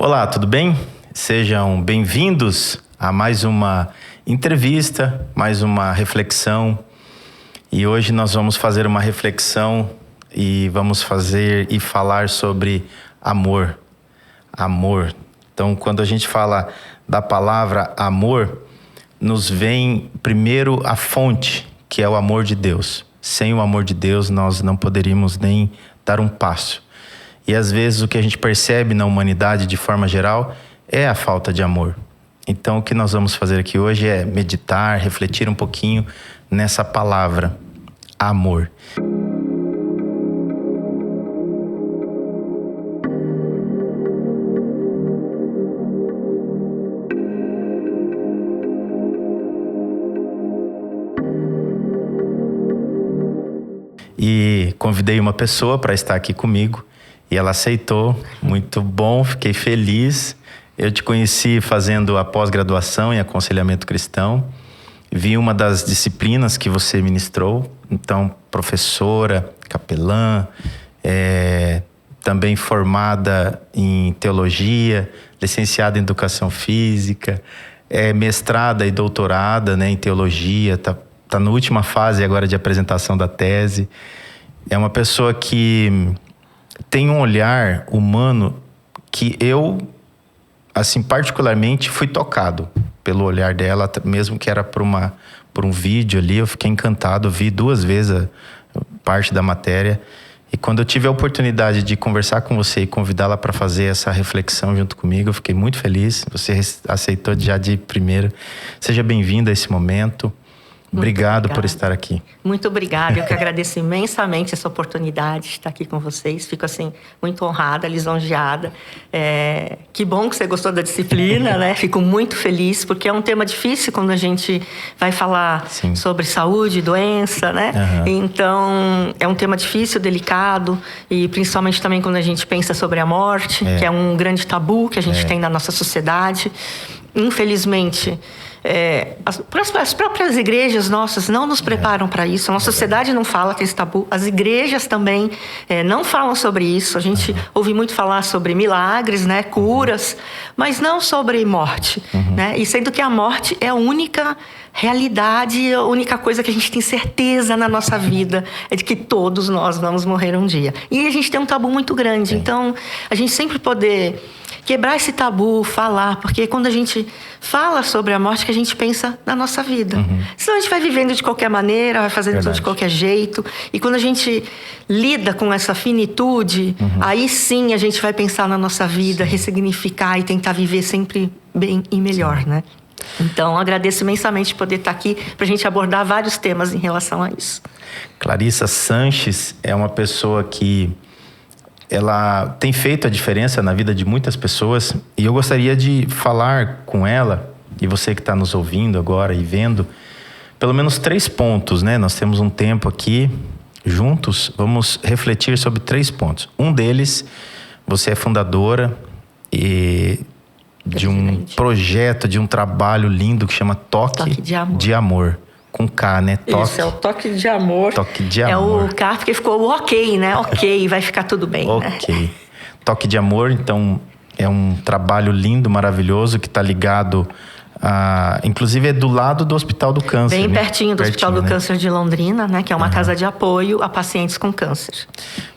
Olá, tudo bem? Sejam bem-vindos a mais uma entrevista, mais uma reflexão. E hoje nós vamos fazer uma reflexão e vamos falar sobre amor. Amor. Então, quando a gente fala da palavra amor, nos vem primeiro a fonte, que é o amor de Deus. Sem o amor de Deus, nós não poderíamos nem dar um passo. E às vezes o que a gente percebe na humanidade de forma geral é a falta de amor. Então o que nós vamos fazer aqui hoje é meditar, refletir um pouquinho nessa palavra, amor. E convidei uma pessoa para estar aqui comigo. E ela aceitou, muito bom, fiquei feliz. Eu te conheci fazendo a pós-graduação em aconselhamento cristão. Vi uma das disciplinas que você ministrou. Então, professora, capelã, também formada em teologia, licenciada em educação física, mestrada e doutorada, né, em teologia. Tá na última fase agora de apresentação da tese. É uma pessoa que tem um olhar humano que eu, assim, particularmente fui tocado pelo olhar dela, mesmo que era por um vídeo ali. Eu fiquei encantado, vi 2 vezes a parte da matéria. E quando eu tive a oportunidade de conversar com você e convidá-la para fazer essa reflexão junto comigo, eu fiquei muito feliz. Você aceitou já de primeira. Seja bem-vinda a esse momento. Obrigado por estar aqui. Muito obrigada. Eu que agradeço imensamente essa oportunidade de estar aqui com vocês. Fico, assim, muito honrada, lisonjeada. Que bom que você gostou da disciplina, né? Fico muito feliz, porque é um tema difícil quando a gente vai falar sobre saúde, doença, né? Uhum. Então, é um tema difícil, delicado, e principalmente também quando a gente pensa sobre a morte, que é um grande tabu que a gente tem na nossa sociedade. Infelizmente, as próprias igrejas nossas não nos preparam para isso. A nossa sociedade não fala que é esse tabu. As igrejas também não falam sobre isso. A gente ouve muito falar sobre milagres, né, curas, mas não sobre morte, né? E sendo que a morte é a única realidade, a única coisa que a gente tem certeza na nossa vida é de que todos nós vamos morrer um dia. E a gente tem um tabu muito grande. Então, a gente sempre poder quebrar esse tabu, falar, porque quando a gente fala sobre a morte, que a gente pensa na nossa vida. Senão a gente vai vivendo de qualquer maneira, vai fazendo tudo de qualquer jeito. E quando a gente lida com essa finitude, aí sim a gente vai pensar na nossa vida, ressignificar e tentar viver sempre bem e melhor, né? Então, agradeço imensamente poder estar aqui para a gente abordar vários temas em relação a isso. Clarissa Sanches é uma pessoa que ela tem feito a diferença na vida de muitas pessoas, e eu gostaria de falar com ela, e você que está nos ouvindo agora e vendo, pelo menos 3 pontos, né? Nós temos um tempo aqui juntos, vamos refletir sobre 3 pontos. Um deles, você é fundadora de um projeto, de um trabalho lindo que chama Toque de Amor. Com K, né? Isso, é o Toque de Amor. Toque de Amor. É o K porque ficou ok, né? Ok, vai ficar tudo bem. Ok. Né? Toque de Amor, então, é um trabalho lindo, maravilhoso, que está ligado a... Inclusive, é do lado do Hospital do Câncer. Bem pertinho do Hospital do né? Câncer de Londrina, né? Que é uma casa de apoio a pacientes com câncer.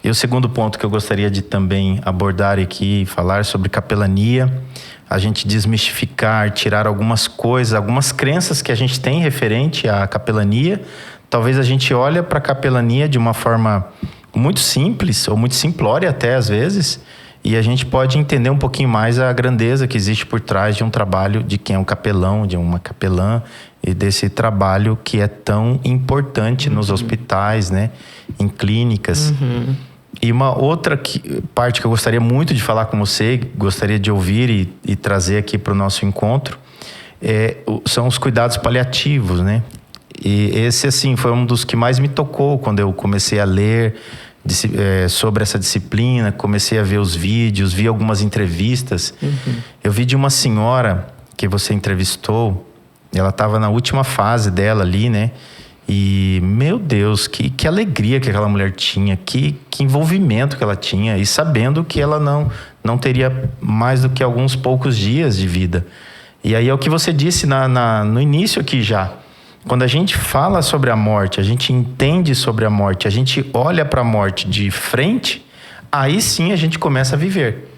E o segundo ponto que eu gostaria de também abordar aqui e falar sobre capelania, a gente desmistificar, tirar algumas coisas, algumas crenças que a gente tem referente à capelania. Talvez a gente olhe para a capelania de uma forma muito simples, ou muito simplória até às vezes, e a gente pode entender um pouquinho mais a grandeza que existe por trás de um trabalho de quem é um capelão, de uma capelã, e desse trabalho que é tão importante nos hospitais, né, em clínicas. E uma outra parte que eu gostaria muito de falar com você, gostaria de ouvir e trazer aqui para o nosso encontro, são os cuidados paliativos, né? E esse, assim, foi um dos que mais me tocou quando eu comecei a ler sobre essa disciplina, comecei a ver os vídeos, vi algumas entrevistas. Eu vi de uma senhora que você entrevistou, ela estava na última fase dela ali, né? E, meu Deus, que alegria que aquela mulher tinha, que envolvimento que ela tinha, e sabendo que ela não teria mais do que alguns poucos dias de vida. E aí é o que você disse no início aqui já. Quando a gente fala sobre a morte, a gente entende sobre a morte, a gente olha para a morte de frente, aí sim a gente começa a viver.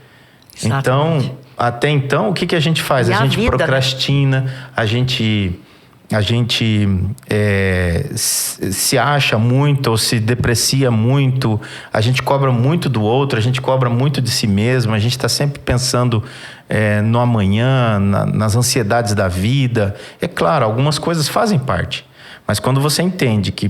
Exatamente. Então, até então, o que a gente faz? E a gente vida, procrastina, né? a gente se acha muito ou se deprecia muito, a gente cobra muito do outro, a gente cobra muito de si mesmo, a gente está sempre pensando no amanhã, nas ansiedades da vida. É claro, algumas coisas fazem parte, mas quando você entende que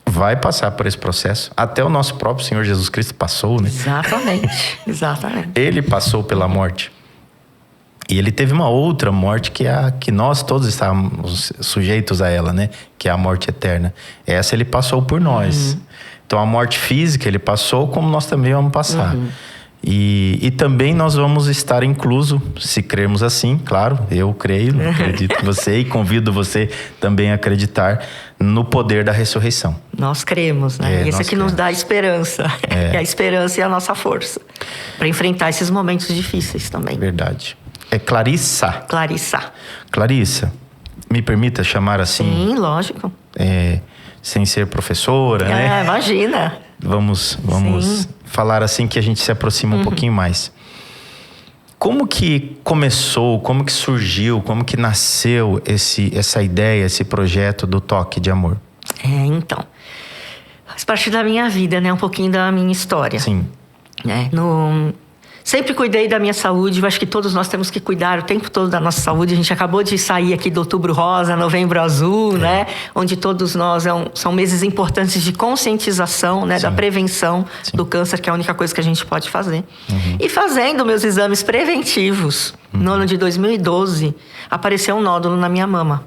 vai passar por esse processo, até o nosso próprio Senhor Jesus Cristo passou, né? Exatamente, exatamente. Ele passou pela morte. E ele teve uma outra morte que é a que nós todos estávamos sujeitos a ela, né? Que é a morte eterna. Essa ele passou por nós. Então a morte física ele passou, como nós também vamos passar. E também nós vamos estar incluso, se crermos assim, claro, eu creio, acredito em você e convido você também a acreditar no poder da ressurreição. Nós cremos, né? Isso é que nos dá esperança. É a esperança e a nossa força para enfrentar esses momentos difíceis também. Verdade. É Clarissa. Clarissa, me permita chamar assim? Sim, lógico. Sem ser professora, né? Imagina. Vamos falar assim que a gente se aproxima um pouquinho mais. Como que começou, como que surgiu, como que nasceu essa ideia, esse projeto do Toque de Amor? Então, faz parte da minha vida, né? Um pouquinho da minha história. Sim. Sempre cuidei da minha saúde, eu acho que todos nós temos que cuidar o tempo todo da nossa saúde. A gente acabou de sair aqui do Outubro Rosa, Novembro Azul, né? Onde todos nós são meses importantes de conscientização, né? Da prevenção do câncer, que é a única coisa que a gente pode fazer. E fazendo meus exames preventivos, no ano de 2012, apareceu um nódulo na minha mama.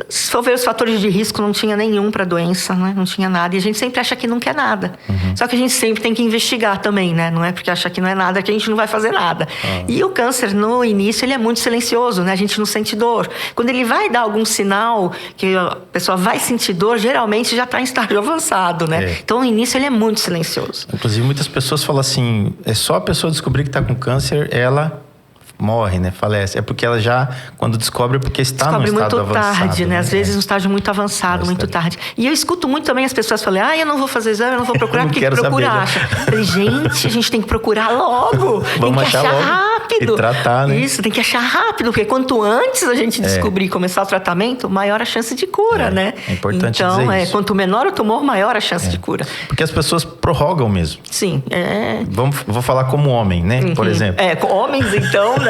Se for ver os fatores de risco, não tinha nenhum para a doença, né? Não tinha nada. E a gente sempre acha que não quer nada. Só que a gente sempre tem que investigar também, né? Não é porque acha que não é nada que a gente não vai fazer nada. E o câncer, no início, ele é muito silencioso, né? A gente não sente dor. Quando ele vai dar algum sinal que a pessoa vai sentir dor, geralmente já está em estágio avançado, né? Então, no início, ele é muito silencioso. Inclusive, muitas pessoas falam assim, é só a pessoa descobrir que está com câncer, ela morre, né? Falece. É porque ela já, quando descobre, é porque está no estado avançado. Descobre muito tarde, né? Às vezes um estágio muito avançado, muito tarde. E eu escuto muito também as pessoas falarem, eu não vou fazer exame, eu não vou procurar, porque procura acha. Falei, gente, a gente tem que procurar logo. Tem que achar rápido. E tratar, né? Isso, tem que achar rápido, porque quanto antes a gente descobrir e começar o tratamento, maior a chance de cura, né? É importante dizer isso. Quanto menor o tumor, maior a chance de cura. Porque as pessoas prorrogam mesmo. Sim. Vou falar como homem, né? Por exemplo. Homens, então, né?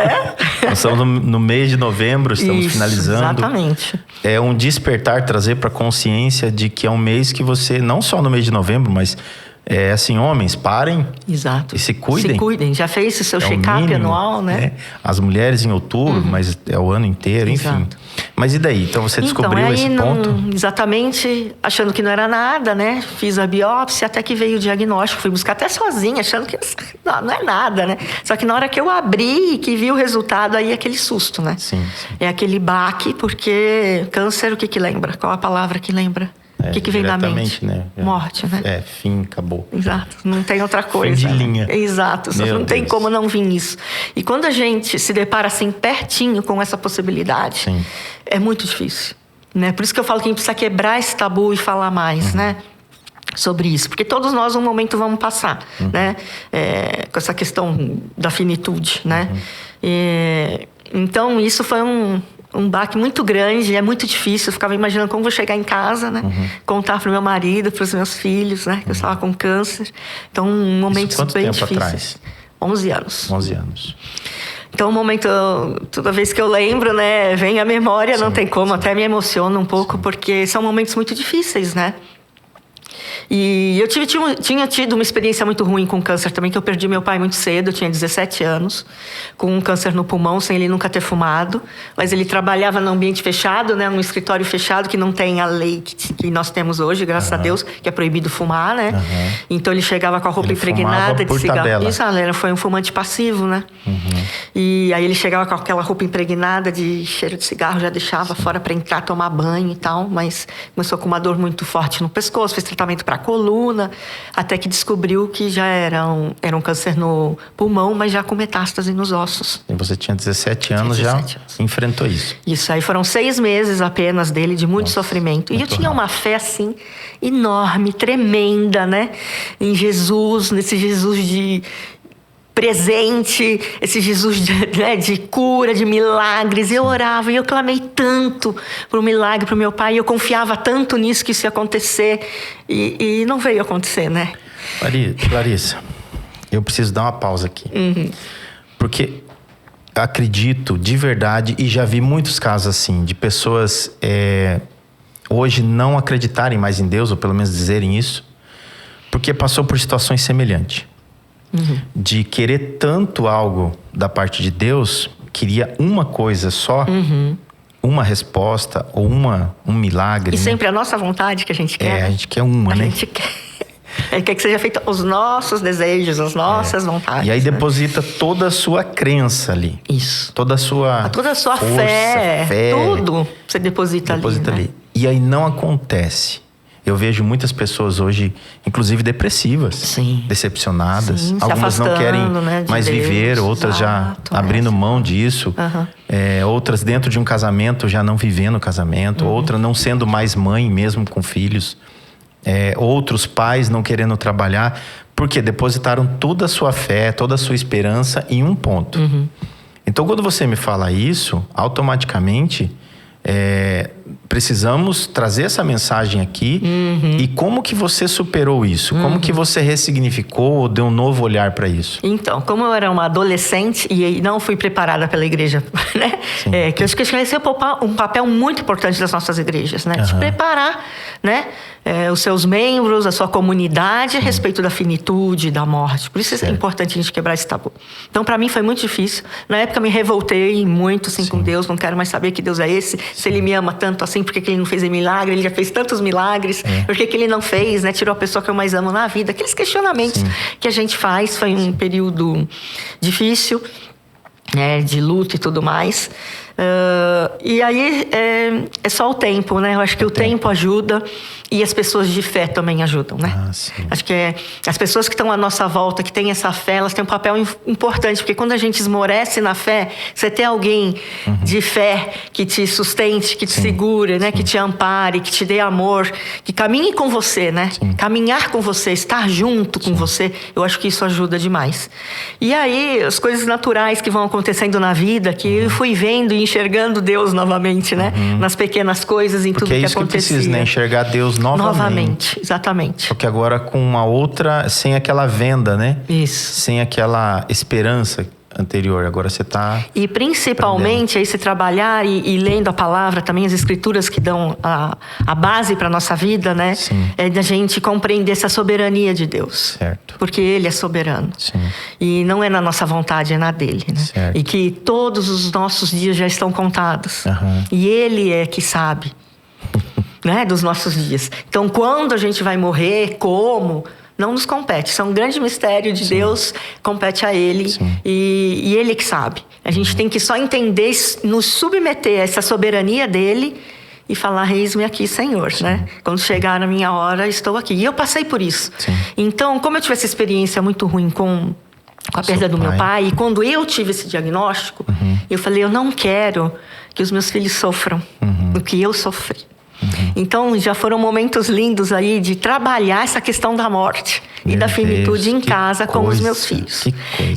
Nós estamos no mês de novembro, estamos finalizando. Exatamente. É um despertar, trazer para consciência de que é um mês que você, não só no mês de novembro, mas assim, homens, parem. Exato. E se cuidem. Se cuidem. Já fez o seu check-up anual, né? As mulheres em outubro, mas é o ano inteiro, enfim. Mas e daí? Então você descobriu esse ponto? Exatamente, achando que não era nada, né? Fiz a biópsia, até que veio o diagnóstico. Fui buscar até sozinha, achando que não é nada, né? Só que na hora que eu abri e que vi o resultado, aí é aquele susto, né? Sim. É aquele baque, porque câncer, o que lembra? Qual a palavra que lembra? O que vem na mente? Né? Morte, né? Fim, acabou. Exato, não tem outra coisa. Fim de linha. Exato, não tem como não vir isso. E quando a gente se depara assim pertinho com essa possibilidade, é muito difícil, né? Por isso que eu falo que a gente precisa quebrar esse tabu e falar mais, né? Sobre isso, porque todos nós um momento vamos passar, né? Com essa questão da finitude, né? Então isso foi um baque muito grande, é muito difícil. Eu ficava imaginando como vou chegar em casa, né? Contar para o meu marido, para os meus filhos, né? Que eu estava com câncer. Então, um momento bem difícil. Atrás? 11 anos. 11 anos. Então, um momento, toda vez que eu lembro, né? Vem a memória, não tem como, até me emociona um pouco, porque são momentos muito difíceis, né? E eu tinha tido uma experiência muito ruim com câncer também, que eu perdi meu pai muito cedo, eu tinha 17 anos, com um câncer no pulmão, sem ele nunca ter fumado. Mas ele trabalhava num ambiente fechado, né, num escritório fechado, que não tem a lei que nós temos hoje, graças a Deus, que é proibido fumar, né? Então ele chegava com a roupa impregnada de cigarro. Isso, foi um fumante passivo, né? E aí ele chegava com aquela roupa impregnada de cheiro de cigarro, já deixava fora para entrar, tomar banho e tal, mas começou com uma dor muito forte no pescoço, fez tratamento para coluna, até que descobriu que já era um câncer no pulmão, mas já com metástase nos ossos. E você tinha 17 anos, já enfrentou isso. Isso, aí foram 6 meses apenas dele, de muito sofrimento. E eu tinha uma fé, assim, enorme, tremenda, né? Em Jesus, nesse Jesus de presente, esse Jesus de cura, de milagres. Eu orava e eu clamei tanto para o milagre, para o meu pai. E eu confiava tanto nisso que isso ia acontecer. E não veio acontecer, né? Larissa, eu preciso dar uma pausa aqui. Porque acredito de verdade, e já vi muitos casos assim, de pessoas hoje não acreditarem mais em Deus, ou pelo menos dizerem isso, porque passou por situações semelhantes. De querer tanto algo da parte de Deus, queria uma coisa só, uma resposta ou um milagre. E sempre a nossa vontade que a gente quer. A gente quer uma, né? A gente quer que seja feita os nossos desejos, as nossas vontades. E aí deposita toda a sua crença ali. Isso. Toda a sua força, fé, tudo você deposita ali. Né? E aí não acontece. Eu vejo muitas pessoas hoje, inclusive depressivas, Sim. decepcionadas. Sim, algumas não querem mais Deus, viver, outras já abrindo mão disso. Outras dentro de um casamento já não vivendo o casamento. Outra não sendo mais mãe mesmo com filhos. Outros pais não querendo trabalhar. Porque depositaram toda a sua fé, toda a sua esperança em um ponto. Então quando você me fala isso, automaticamente... precisamos trazer essa mensagem aqui. E como que você superou isso? Como que você ressignificou ou deu um novo olhar para isso? Então, como eu era uma adolescente e não fui preparada pela igreja, né? Que eu acho que esse é um papel muito importante das nossas igrejas, né? De preparar, né? Os seus membros, a sua comunidade a respeito da finitude, da morte. Por isso é importante a gente quebrar esse tabu. Então, para mim foi muito difícil. Na época me revoltei muito assim com Deus. Não quero mais saber que Deus é esse. Se Ele me ama tanto assim, por que Ele não fez milagre? Ele já fez tantos milagres. Por que Ele não fez, né? Tirou a pessoa que eu mais amo na vida. Aqueles questionamentos que a gente faz. Foi um período difícil, né? De luto e tudo mais. E aí é só o tempo, né? Eu acho que o tempo ajuda e as pessoas de fé também ajudam, né? Acho que as pessoas que estão à nossa volta, que têm essa fé, elas têm um papel importante, porque quando a gente esmorece na fé, você tem alguém de fé que te sustente, que te segure, né? Que te ampare, que te dê amor, que caminhe com você, né? Caminhar com você, estar junto com você, eu acho que isso ajuda demais. E aí, as coisas naturais que vão acontecendo na vida, que eu fui vendo e enxergando Deus novamente, né? Nas pequenas coisas, em tudo que acontecia. Porque é isso que precisa, né? Enxergar Deus novamente. Exatamente. Porque agora com uma outra, sem aquela venda, né? Isso. Sem aquela esperança anterior. Agora você está... E principalmente aí você trabalhar e lendo a palavra, também as escrituras que dão a base para a nossa vida, né? É da gente compreender essa soberania de Deus. Certo. Porque Ele é soberano. E não é na nossa vontade, é na dele, né? Certo. E que todos os nossos dias já estão contados. E Ele é que sabe, né? Dos nossos dias. Então, quando a gente vai morrer, como... não nos compete. Isso é um grande mistério de Deus, compete a Ele. E Ele que sabe. A gente tem que só entender, nos submeter a essa soberania dele e falar, eis-me aqui, Senhor, né? Quando chegar na minha hora, estou aqui. E eu passei por isso. Então, como eu tive essa experiência muito ruim com a perda do meu pai, e quando eu tive esse diagnóstico, eu falei, eu não quero que os meus filhos sofram o que eu sofri. Então, já foram momentos lindos aí de trabalhar essa questão da morte e da finitude em casa com os meus filhos.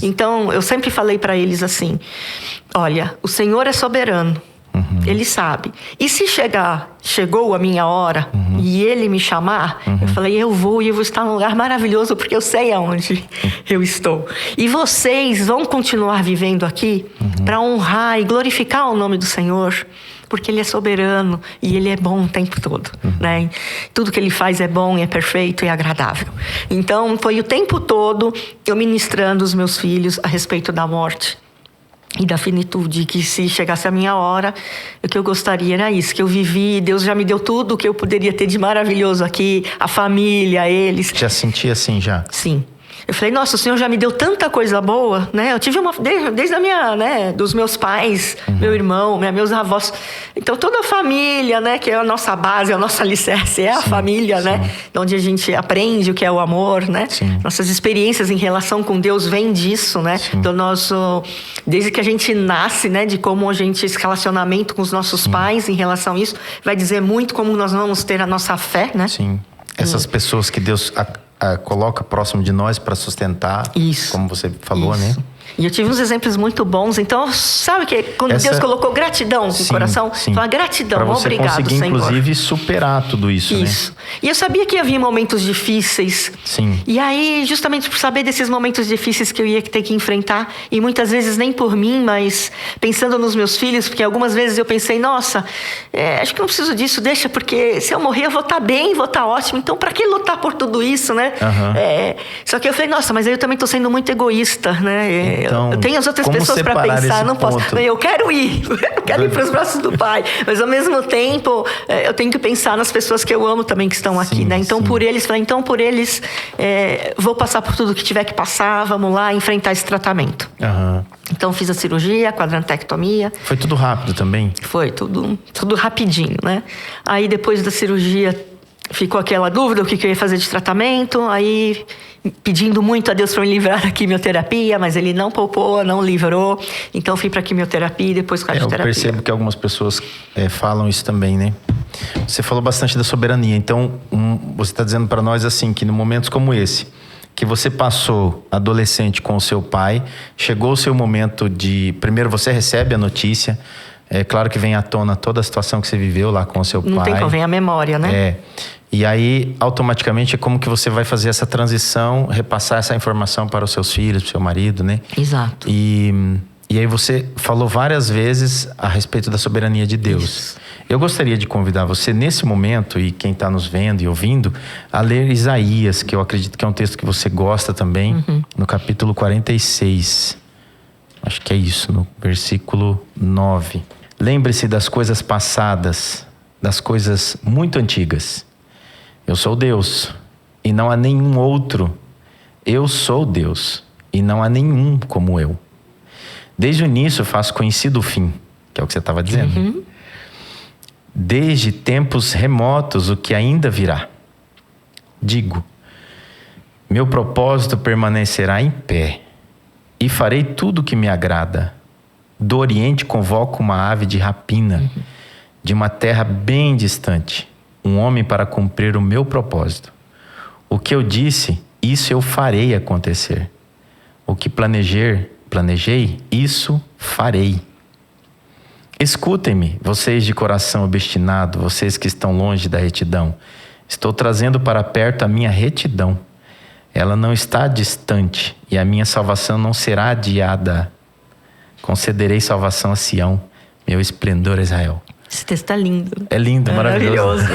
Então, eu sempre falei para eles assim, olha, o Senhor é soberano, Ele sabe. E se chegou a minha hora e Ele me chamar, eu falei, eu vou estar num lugar maravilhoso porque eu sei aonde eu estou. E vocês vão continuar vivendo aqui para honrar e glorificar o nome do Senhor, porque Ele é soberano e Ele é bom o tempo todo, né? Tudo que Ele faz é bom, é perfeito e agradável. Então, foi o tempo todo eu ministrando os meus filhos a respeito da morte e da finitude, que se chegasse a minha hora, o que eu gostaria era isso, que eu vivi, Deus já me deu tudo o que eu poderia ter de maravilhoso aqui, a família, eles. Já sentia assim já? Sim. Eu falei, nossa, o Senhor já me deu tanta coisa boa, né? Eu tive desde a minha, né, dos meus pais, meu irmão, meus avós. Então, toda a família, né, que é a nossa base, a nossa alicerce, é a família, né? Onde a gente aprende o que é o amor, né? Nossas experiências em relação com Deus vêm disso, né? Do nosso... Desde que a gente nasce, né? De como a gente... Esse relacionamento com os nossos pais em relação a isso, vai dizer muito como nós vamos ter a nossa fé, né? Sim. Essas pessoas que Deus coloca próximo de nós para sustentar, como você falou, né? E eu tive uns exemplos muito bons. Então, sabe que quando Deus colocou gratidão no coração? Fala, gratidão, pra você obrigado, conseguir, Senhor. Inclusive, superar tudo isso, né? E eu sabia que havia momentos difíceis. E aí, justamente por saber desses momentos difíceis que eu ia ter que enfrentar, e muitas vezes nem por mim, mas pensando nos meus filhos, porque algumas vezes eu pensei, nossa, acho que não preciso disso, deixa, porque se eu morrer eu vou estar bem, vou estar ótimo, então pra que lutar por tudo isso, né? Só que eu falei, nossa, mas aí eu também tô sendo muito egoísta, né? Então, eu tenho as outras pessoas para pensar, não posso. Eu quero ir, eu quero ir para os braços do Pai, mas ao mesmo tempo eu tenho que pensar nas pessoas que eu amo também que estão aqui, né? Então por eles, vou passar por tudo que tiver que passar, vamos lá enfrentar esse tratamento. Então fiz a cirurgia, a quadrantectomia. Foi tudo rápido também? Foi tudo rapidinho, né? Aí depois da cirurgia ficou aquela dúvida o que eu ia fazer de tratamento, aí pedindo muito a Deus para me livrar da quimioterapia, mas Ele não poupou, não livrou. Então fui para quimioterapia e depois radioterapia. Eu percebo que algumas pessoas falam isso também, né? Você falou bastante da soberania. Então, você está dizendo para nós assim, que em momentos como esse, que você passou adolescente com o seu pai, chegou o seu momento de... Primeiro você recebe a notícia, é claro que vem à tona toda a situação que você viveu lá com o seu pai. Não tem como, vem a memória, né? E aí, automaticamente, é como que você vai fazer essa transição, repassar essa informação para os seus filhos, para o seu marido, né? Exato. E aí você falou várias vezes a respeito da soberania de Deus. Isso. Eu gostaria de convidar você, nesse momento, e quem está nos vendo e ouvindo, a ler Isaías, que eu acredito que é um texto que você gosta também, no capítulo 46. Acho que é isso, no versículo 9. Lembre-se das coisas passadas, das coisas muito antigas. Eu sou Deus, e não há nenhum outro. Eu sou Deus, e não há nenhum como eu. Desde o início faço conhecido o fim, que é o que você estava dizendo. Desde tempos remotos o que ainda virá. Digo, meu propósito permanecerá em pé, e farei tudo o que me agrada. Do Oriente convoco uma ave de rapina, de uma terra bem distante, um homem para cumprir o meu propósito. O que eu disse, isso eu farei acontecer. O que planejei, isso farei. Escutem-me, vocês de coração obstinado, vocês que estão longe da retidão. Estou trazendo para perto a minha retidão. Ela não está distante e a minha salvação não será adiada. Concederei salvação a Sião, meu esplendor a Israel. Esse texto tá lindo. É lindo, maravilhoso.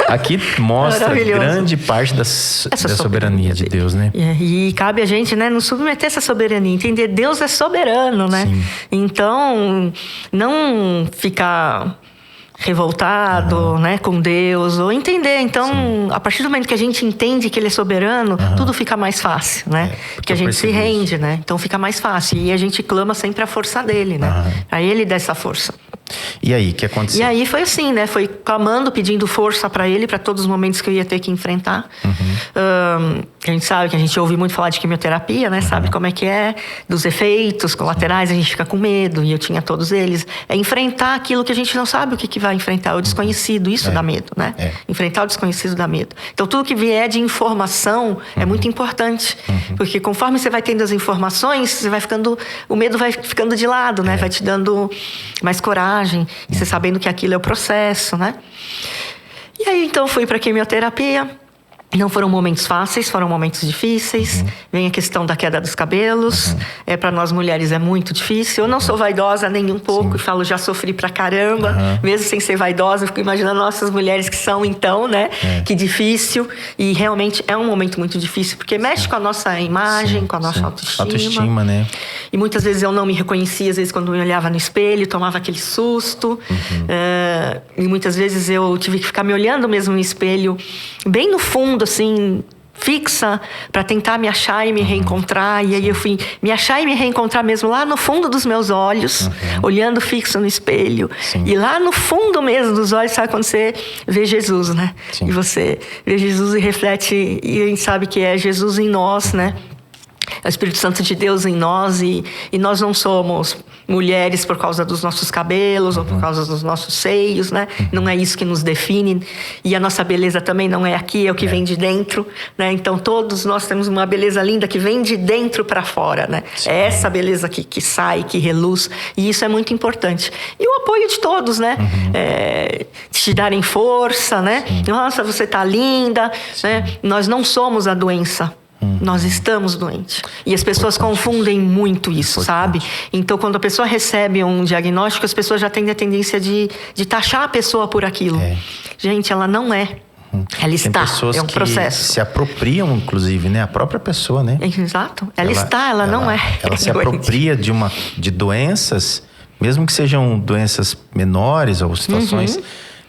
Aqui mostra grande parte da soberania de Deus, né? E cabe a gente, né, não submeter essa soberania, entender Deus é soberano, né? Sim. Então, não ficar revoltado, né, com Deus, ou entender. Então, a partir do momento que a gente entende que Ele é soberano, tudo fica mais fácil, né? Porque a gente se rende, né? Então fica mais fácil. E a gente clama sempre a força dele, né? Aí Ele dá essa força. E aí, o que aconteceu? E aí foi assim, né? Foi clamando, pedindo força para Ele, para todos os momentos que eu ia ter que enfrentar. A gente sabe que a gente ouve muito falar de quimioterapia, né? Sabe como é que é? Dos efeitos colaterais, a gente fica com medo. E eu tinha todos eles. É enfrentar aquilo que a gente não sabe o que vai enfrentar. O desconhecido, isso dá medo, né? Enfrentar o desconhecido dá medo. Então, tudo que vier de informação é muito importante. Porque conforme você vai tendo as informações, você vai ficando... O medo vai ficando de lado, né? Vai te dando mais coragem. E você sabendo que aquilo é o processo, né? E aí, então, fui para quimioterapia. Não foram momentos fáceis, foram momentos difíceis. Vem a questão da queda dos cabelos. Para nós mulheres é muito difícil. Eu não sou vaidosa nem um pouco. E falo, já sofri pra caramba. Mesmo sem ser vaidosa, eu fico imaginando nossas mulheres que são então, né? Que difícil. E realmente é um momento muito difícil. Porque mexe com a nossa imagem, com a nossa autoestima, né? E muitas vezes eu não me reconhecia. Às vezes quando eu me olhava no espelho, tomava aquele susto. E muitas vezes eu tive que ficar me olhando mesmo no espelho. Bem no fundo, assim, fixa para tentar me achar e me reencontrar. E aí eu fui me achar e me reencontrar mesmo lá no fundo dos meus olhos, olhando fixo no espelho. Sim. E lá no fundo mesmo dos olhos, sabe quando você vê Jesus, né? Sim. E você vê Jesus e reflete, e a gente sabe que é Jesus em nós, né? É o Espírito Santo de Deus em nós, e nós não somos mulheres por causa dos nossos cabelos ou por causa dos nossos seios, né? Não é isso que nos define, e a nossa beleza também não é aqui, é o que vem de dentro, né? Então todos nós temos uma beleza linda que vem de dentro para fora, né? Sim. É essa beleza que sai, que reluz, e isso é muito importante. E o apoio de todos, né? Te darem força, né? Nossa, você tá linda, né? Nós não somos a doença. Nós estamos doentes. E as pessoas confundem muito isso, sabe? Então, quando a pessoa recebe um diagnóstico, as pessoas já têm a tendência de taxar a pessoa por aquilo. Gente, ela não é. Ela está. Tem pessoas é um que processo. se apropriam, inclusive, né? A própria pessoa, né? Exato. Ela não é. Ela se apropria de doenças, mesmo que sejam doenças menores ou situações...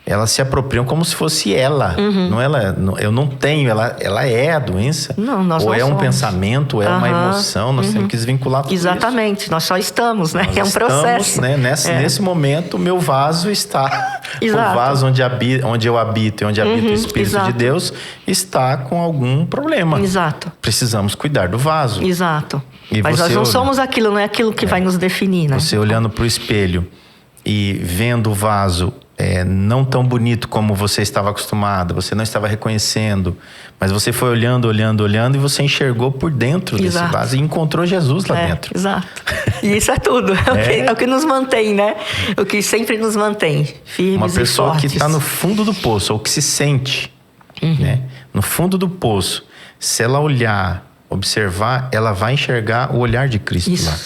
Elas se apropriam como se fosse ela. Não ela, eu não tenho, ela é a doença. Não, nós ou não é um somos. pensamento, ou é uma emoção. Nós temos que desvincular tudo Exatamente. isso. Nós só estamos, né? Nós é um processo. Estamos, né? Nesse momento, o meu vaso está... Exato. O vaso onde eu habito e onde habita o Espírito de Deus está com algum problema. Exato. Precisamos cuidar do vaso. Exato. E Mas nós não somos aquilo, não é aquilo que vai nos definir, né? Você olhando para o espelho e vendo o vaso não tão bonito como você estava acostumado, você não estava reconhecendo, mas você foi olhando e você enxergou por dentro desse vaso e encontrou Jesus lá dentro. Exato. E isso é tudo. É o que nos mantém, né? O que sempre nos mantém firmes e fortes. Uma pessoa que está no fundo do poço, ou que se sente né, no fundo do poço, se ela olhar, observar, ela vai enxergar o olhar de Cristo lá.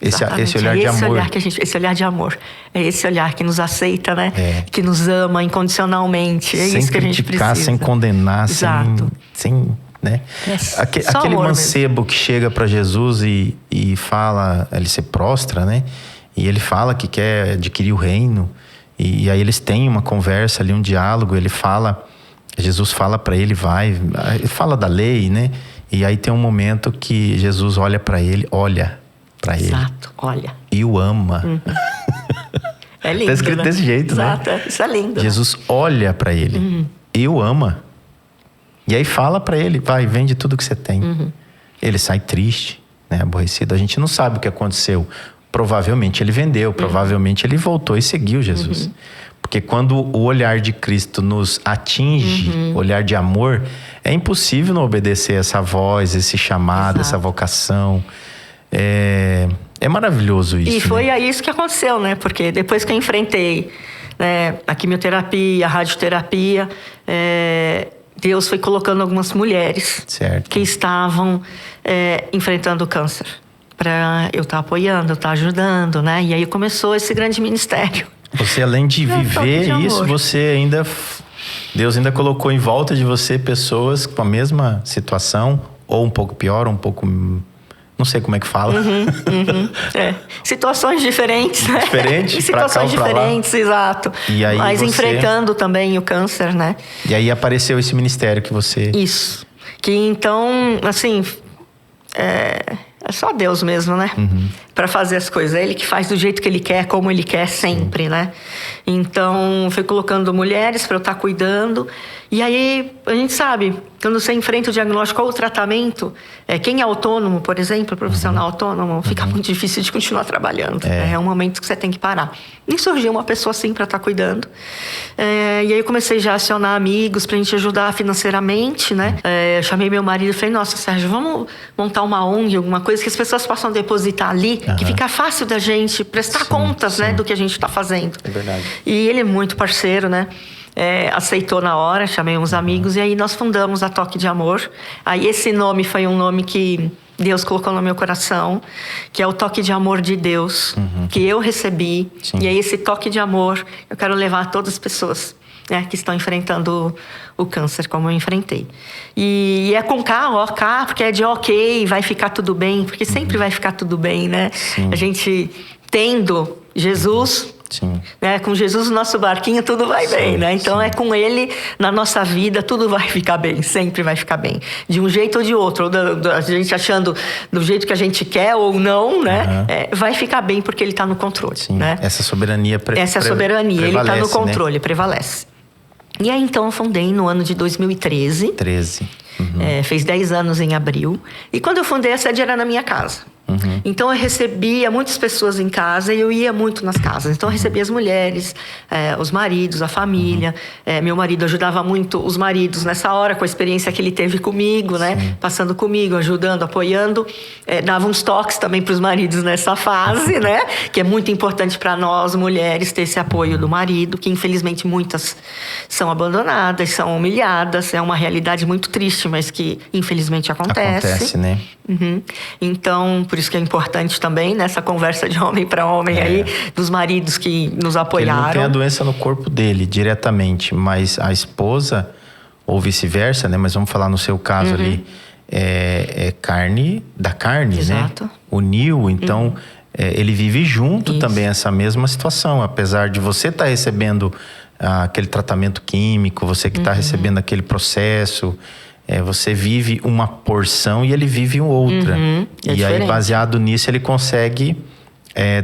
Esse olhar de amor. Esse olhar de amor. É esse olhar que nos aceita, né? Que nos ama incondicionalmente. É isso que a gente precisa. Sem criticar, sem condenar, sem né? Aquele mancebo que chega para Jesus e fala, ele se prostra, né? E ele fala que quer adquirir o reino. E aí eles têm uma conversa ali, um diálogo. Jesus fala para ele, ele fala da lei, né? E aí tem um momento que Jesus olha para ele, Exato, olha. E o ama. É lindo, tá escrito desse jeito, Exato, né? Isso é lindo. Jesus olha para ele e o ama. E aí fala para ele, vai, vende tudo que você tem. Ele sai triste, né? Aborrecido. A gente não sabe o que aconteceu. Provavelmente ele vendeu, provavelmente ele voltou e seguiu Jesus. Porque quando o olhar de Cristo nos atinge, olhar de amor, é impossível não obedecer essa voz, esse chamado, essa vocação. É maravilhoso isso. E foi isso que aconteceu, né? Porque depois que eu enfrentei a quimioterapia, a radioterapia, Deus foi colocando algumas mulheres que estavam enfrentando o câncer. Para eu estar apoiando, eu estar ajudando, né? E aí começou esse grande ministério. Você, além de viver isso, Deus ainda colocou em volta de você pessoas com a mesma situação, ou um pouco pior, ou um pouco... Não sei como é que fala. Situações diferentes, né? Situações diferentes, exato. E aí mas enfrentando também o câncer, né? E aí apareceu esse ministério que você... Isso. Que então, assim... É só Deus mesmo, né? Para fazer as coisas. É Ele que faz do jeito que Ele quer, como Ele quer sempre, né? Então, foi colocando mulheres para eu estar cuidando. E aí, a gente sabe, quando você enfrenta o diagnóstico ou o tratamento, quem é autônomo, por exemplo, profissional autônomo, fica muito difícil de continuar trabalhando. É um momento que você tem que parar. E surgiu uma pessoa assim para estar cuidando. E aí eu comecei já a acionar amigos pra gente ajudar financeiramente, né? Eu chamei meu marido e falei, nossa, Sérgio, vamos montar uma ONG, alguma coisa que as pessoas possam depositar ali, que fica fácil da gente prestar contas, né, do que a gente está fazendo. É verdade. E ele é muito parceiro, né? Aceitou na hora, chamei uns amigos e aí nós fundamos a Toque de Amor. Aí esse nome foi um nome que Deus colocou no meu coração, que é o toque de amor de Deus, que eu recebi. E aí esse toque de amor eu quero levar a todas as pessoas, né, que estão enfrentando o câncer, como eu enfrentei. E é com K, porque é de ok, vai ficar tudo bem, porque sempre vai ficar tudo bem, né? A gente tendo Jesus, Sim. Né? Com Jesus no nosso barquinho tudo vai bem, né? Então é com Ele na nossa vida tudo vai ficar bem, sempre vai ficar bem. De um jeito ou de outro, ou a gente achando do jeito que a gente quer ou não, né? Vai ficar bem porque Ele está no controle, né? Essa soberania Essa soberania, Ele está no controle, prevalece. E aí então eu fundei no ano de 2013. Fez 10 anos em abril. E quando eu fundei, a sede era na minha casa. Então eu recebia muitas pessoas em casa e eu ia muito nas casas. Então eu recebia as mulheres, os maridos, a família. Meu marido ajudava muito os maridos nessa hora, com a experiência que ele teve comigo, né? Passando comigo, ajudando, apoiando. Dava uns toques também para os maridos nessa fase, né? Que é muito importante para nós, mulheres, ter esse apoio do marido, que infelizmente muitas são abandonadas, são humilhadas. É uma realidade muito triste, mas que infelizmente acontece. Acontece, né? Então, por isso que é importante também nessa conversa de homem para homem aí, dos maridos que nos apoiaram. Ele não tem a doença no corpo dele diretamente, mas a esposa, ou vice-versa, né? Mas vamos falar no seu caso ali, é carne da carne, exato, né? Uniu, então ele vive junto também essa mesma situação, apesar de você estar recebendo aquele tratamento químico, você que está recebendo aquele processo. Você vive uma porção e ele vive outra. E aí, baseado nisso, ele consegue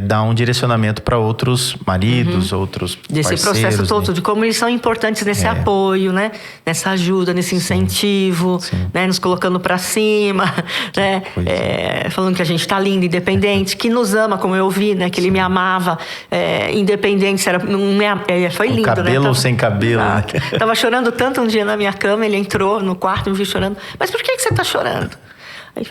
dar um direcionamento para outros maridos, outros desse parceiros, processo todo, de como eles são importantes nesse apoio, né? Nessa ajuda, nesse incentivo, né? Nos colocando para cima, né? Falando que a gente tá lindo, independente, que nos ama, como eu ouvi, né? Que ele me amava, independente, se era, foi lindo, com cabelo, né? ou sem cabelo, né? Tava chorando tanto um dia na minha cama, ele entrou no quarto, me viu chorando. Mas por que você tá chorando?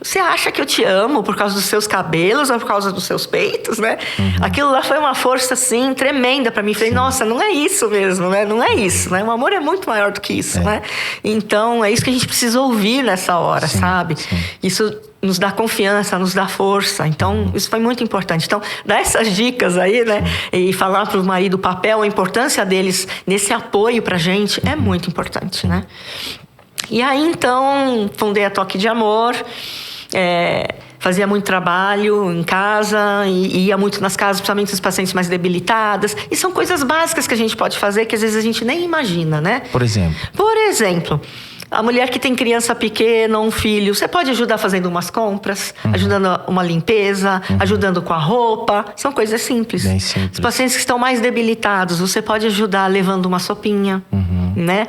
Você acha que eu te amo por causa dos seus cabelos ou por causa dos seus peitos, né? Aquilo lá foi uma força, assim, tremenda para mim. Falei, nossa, não é isso mesmo, né? Não é isso, né? O amor é muito maior do que isso, né? Então, é isso que a gente precisa ouvir nessa hora, sabe? Isso nos dá confiança, nos dá força. Então, isso foi muito importante. Então, dar essas dicas aí, né? E falar para o marido o papel, a importância deles nesse apoio pra gente é muito importante, né? E aí, então, fundei a Toque de Amor, fazia muito trabalho em casa, e ia muito nas casas, principalmente dos pacientes mais debilitadas. E são coisas básicas que a gente pode fazer que às vezes a gente nem imagina, né? Por exemplo, a mulher que tem criança pequena, um filho, você pode ajudar fazendo umas compras, ajudando uma limpeza, ajudando com a roupa. São coisas simples. Bem simples. Os pacientes que estão mais debilitados, você pode ajudar levando uma sopinha, né?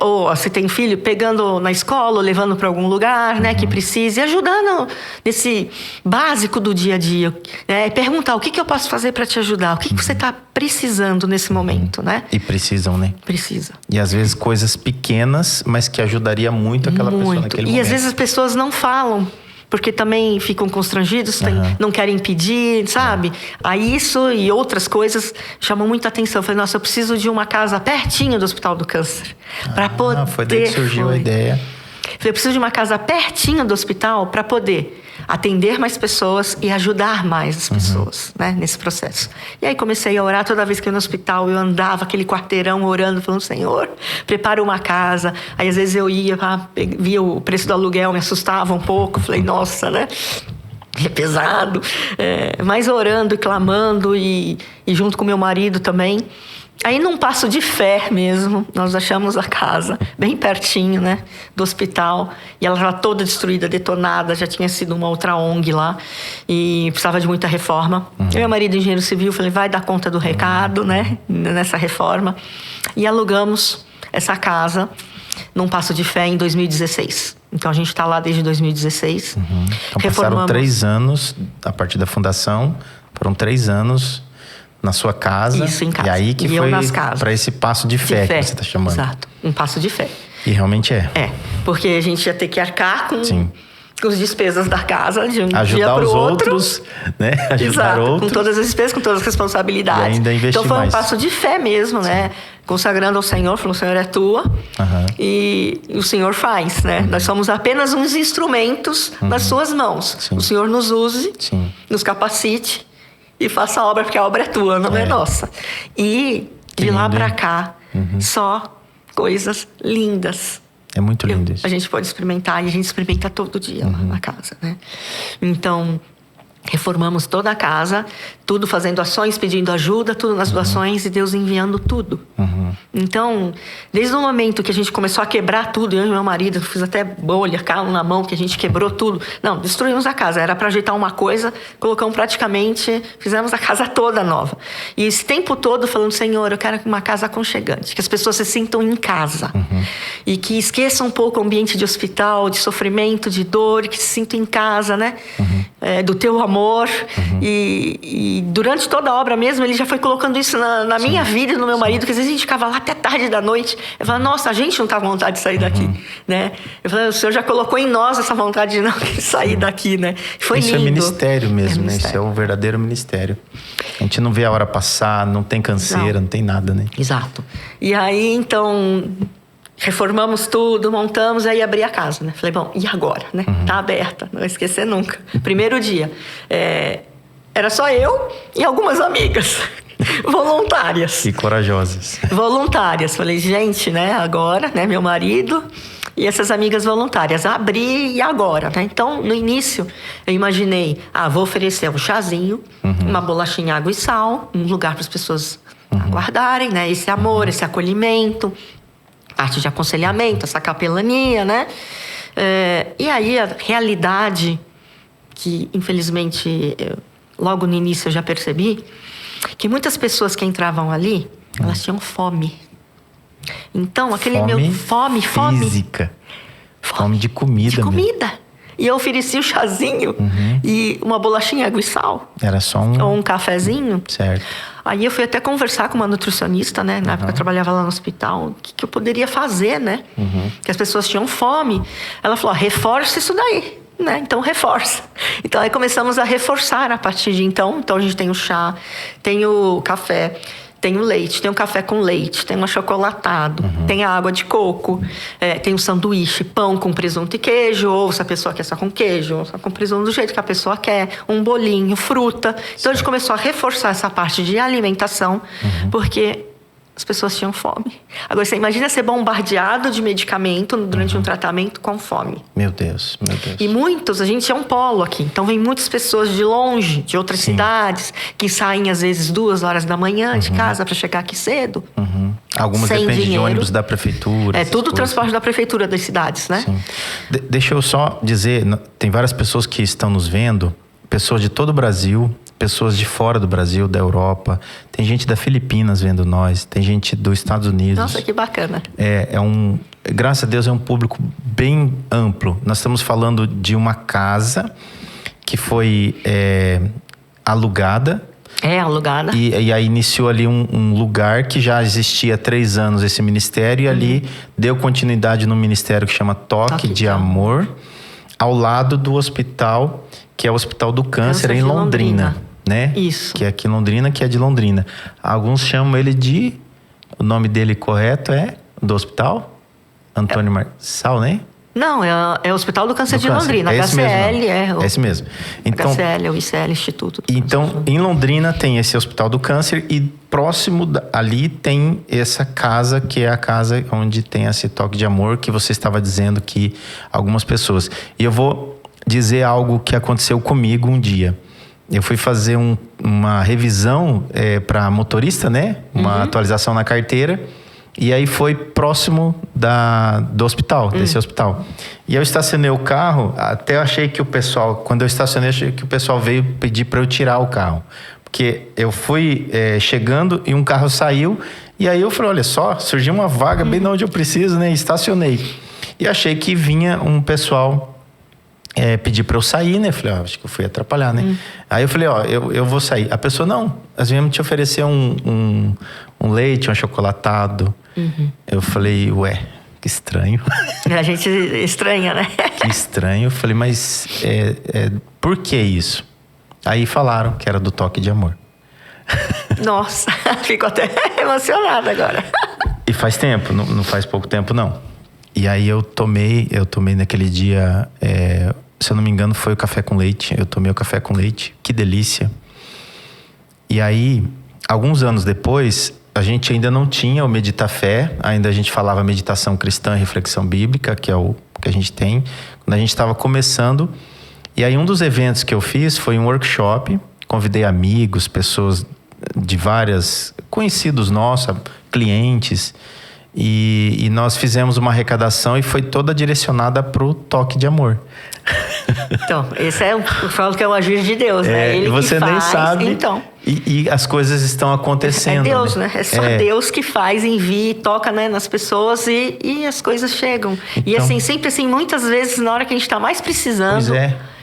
Ou se tem filho, pegando na escola, levando para algum lugar, né? Que precise, ajudando nesse básico do dia a dia. Perguntar o que eu posso fazer para te ajudar, o que você está precisando nesse momento, né? E precisam, né? Precisa. E às vezes coisas pequenas, mas que ajudaria muito aquela pessoa naquele momento. E às vezes as pessoas não falam, porque também ficam constrangidos, não querem pedir, sabe? Aí isso e outras coisas chamam muita atenção. Eu falei, nossa, eu preciso de uma casa pertinho do Hospital do Câncer. Para poder... Foi daí que surgiu a ideia. Eu preciso de uma casa pertinho do hospital para poder atender mais pessoas e ajudar mais as pessoas, né, nesse processo. E aí comecei a orar. Toda vez que eu ia no hospital, eu andava aquele quarteirão orando, falando, Senhor, prepara uma casa. Aí às vezes eu ia, via o preço do aluguel, me assustava um pouco. Falei, nossa, né? É pesado. Mas orando e clamando e junto com meu marido também. Aí, num passo de fé mesmo, nós achamos a casa bem pertinho, né, do hospital. E ela estava toda destruída, detonada, já tinha sido uma outra ONG lá. E precisava de muita reforma. Eu e meu marido, engenheiro civil, falei, vai dar conta do recado, né, nessa reforma. E alugamos essa casa num passo de fé em 2016. Então, a gente está lá desde 2016. Então, passaram 3 anos, a partir da fundação, foram 3 anos... na sua casa. Isso, em casa. E aí que foi para esse passo de fé que você está chamando. Exato, um passo de fé. E realmente é. Porque a gente ia ter que arcar com as despesas da casa de um ajudar dia para o outro. Outros, né? Ajudar Exato, outros. com todas as despesas, com todas as responsabilidades. E ainda investir então foi mais. Um passo de fé mesmo, né? Consagrando ao Senhor, falou, o Senhor é tua. E o Senhor faz, né? Nós somos apenas uns instrumentos nas suas mãos. O Senhor nos use, nos capacite. E faça a obra, porque a obra é tua, não é nossa. E de lá pra cá, só coisas lindas. É muito lindo isso. A gente pode experimentar, e a gente experimenta todo dia lá na casa, né? Então, Reformamos toda a casa, tudo fazendo ações, pedindo ajuda, tudo nas doações e Deus enviando tudo. Então, desde o momento que a gente começou a quebrar tudo, eu e meu marido, fiz até bolha, calo na mão, que a gente quebrou tudo. Não, destruímos a casa. Era para ajeitar uma coisa, colocamos praticamente, fizemos a casa toda nova. E esse tempo todo falando, Senhor, eu quero uma casa aconchegante, que as pessoas se sintam em casa. E que esqueçam um pouco o ambiente de hospital, de sofrimento, de dor, que se sintam em casa, né? Do teu amor. E durante toda a obra mesmo, ele já foi colocando isso na minha vida e no meu marido, que às vezes a gente ficava lá até tarde da noite. Eu falava, nossa, a gente não tá com vontade de sair daqui, né? Eu falava, o Senhor já colocou em nós essa vontade de não sair daqui, né? Foi isso lindo. Isso é ministério mesmo, né? Isso é o verdadeiro ministério. A gente não vê a hora passar, não tem canseira, não tem nada, né? Exato. E aí, então... Reformamos tudo, montamos, aí abri a casa, né? Falei, bom, e agora, né? Tá aberta, não vou esquecer nunca. Primeiro dia, era só eu e algumas amigas voluntárias. E corajosas. Voluntárias. Falei, gente, né? Agora, né? Meu marido e essas amigas voluntárias. Abri e agora, né? Então, no início, eu imaginei, vou oferecer um chazinho, uma bolachinha, água e sal, um lugar para as pessoas aguardarem, né? Esse amor, esse acolhimento... parte de aconselhamento, essa capelania, né? E aí a realidade que, infelizmente, logo no início eu já percebi, que muitas pessoas que entravam ali, elas tinham fome. Então, aquele fome física. Fome de comida. De comida. E eu ofereci o chazinho e uma bolachinha, água e sal. Era só ou um cafezinho. Certo. Aí eu fui até conversar com uma nutricionista, né? Na época eu trabalhava lá no hospital. O que eu poderia fazer, né? Que as pessoas tinham fome. Ela falou, reforça isso daí, né? Então reforça. Então aí começamos a reforçar a partir de então. Então a gente tem o chá, tem o café, tem o leite, tem o café com leite, tem um achocolatado, tem a água de coco, tem o sanduíche, pão com presunto e queijo, ou se a pessoa quer só com queijo, ou só com presunto do jeito que a pessoa quer, um bolinho, fruta. Então a gente começou a reforçar essa parte de alimentação, porque as pessoas tinham fome. Agora, você imagina ser bombardeado de medicamento durante um tratamento com fome. Meu Deus, meu Deus. E muitos, a gente é um polo aqui. Então, vem muitas pessoas de longe, de outras cidades, que saem, às vezes, 2 horas da manhã de casa para chegar aqui cedo. Algumas dependem de ônibus da prefeitura. Tudo transporte da prefeitura das cidades, né? Sim. Deixa eu só dizer, tem várias pessoas que estão nos vendo, pessoas de todo o Brasil, pessoas de fora do Brasil, da Europa, tem gente da Filipinas vendo nós, tem gente dos Estados Unidos. Nossa, que bacana. Graças a Deus é um público bem amplo. Nós estamos falando de uma casa que foi alugada. Alugada. E aí iniciou ali um lugar que já existia há 3 anos, esse ministério, e ali deu continuidade num ministério que chama Toque de Amor, ao lado do hospital, que é o Hospital do Câncer em Londrina, né? Isso. Que é aqui em Londrina, que é de Londrina. Alguns chamam ele de... O nome dele correto é do hospital? Antônio Marçal, né? Não, é o Hospital do Câncer de Londrina. HCL é esse mesmo. Então, HCL é o ICL, Instituto do Então, Câncer. em Londrina tem esse Hospital do Câncer e próximo ali tem essa casa, que é a casa onde tem esse Toque de Amor, que você estava dizendo que algumas pessoas... E eu vou dizer algo que aconteceu comigo um dia. Eu fui fazer uma revisão para motorista, né? Uma atualização na carteira. E aí foi próximo do hospital, desse hospital. E eu estacionei o carro, até eu achei que o pessoal... Quando eu estacionei, achei que o pessoal veio pedir para eu tirar o carro. Porque eu fui chegando e um carro saiu. E aí eu falei, olha só, surgiu uma vaga bem de onde eu preciso, né? E estacionei. E achei que vinha um pessoal... pedir para eu sair, né? Falei, acho que eu fui atrapalhar, né? Aí eu falei, eu vou sair. A pessoa, não, nós viemos te oferecer um leite, um achocolatado. Eu falei, ué, que estranho. A gente estranha, né? Que estranho. Eu falei, mas por que isso? Aí falaram que era do Toque de Amor. Nossa, fico até emocionada agora. E faz tempo, não faz pouco tempo, não. E aí eu tomei naquele dia, se eu não me engano, foi o café com leite. Eu tomei o café com leite, que delícia. E aí, alguns anos depois, a gente ainda não tinha o Meditafé, ainda a gente falava meditação cristã e reflexão bíblica, que é o que a gente tem. Quando a gente estava começando, E aí um dos eventos que eu fiz foi um workshop, convidei amigos, pessoas de várias, conhecidos nossos, clientes, e nós fizemos uma arrecadação e foi toda direcionada para o toque de amor. Então, esse eu falo que é o agir de Deus, né? Ele você que faz, nem sabe. Então. E as coisas estão acontecendo. É Deus, né? É só Deus que faz, envia, toca, né, nas pessoas e as coisas chegam. Então, e assim, sempre assim, muitas vezes, na hora que a gente está mais precisando,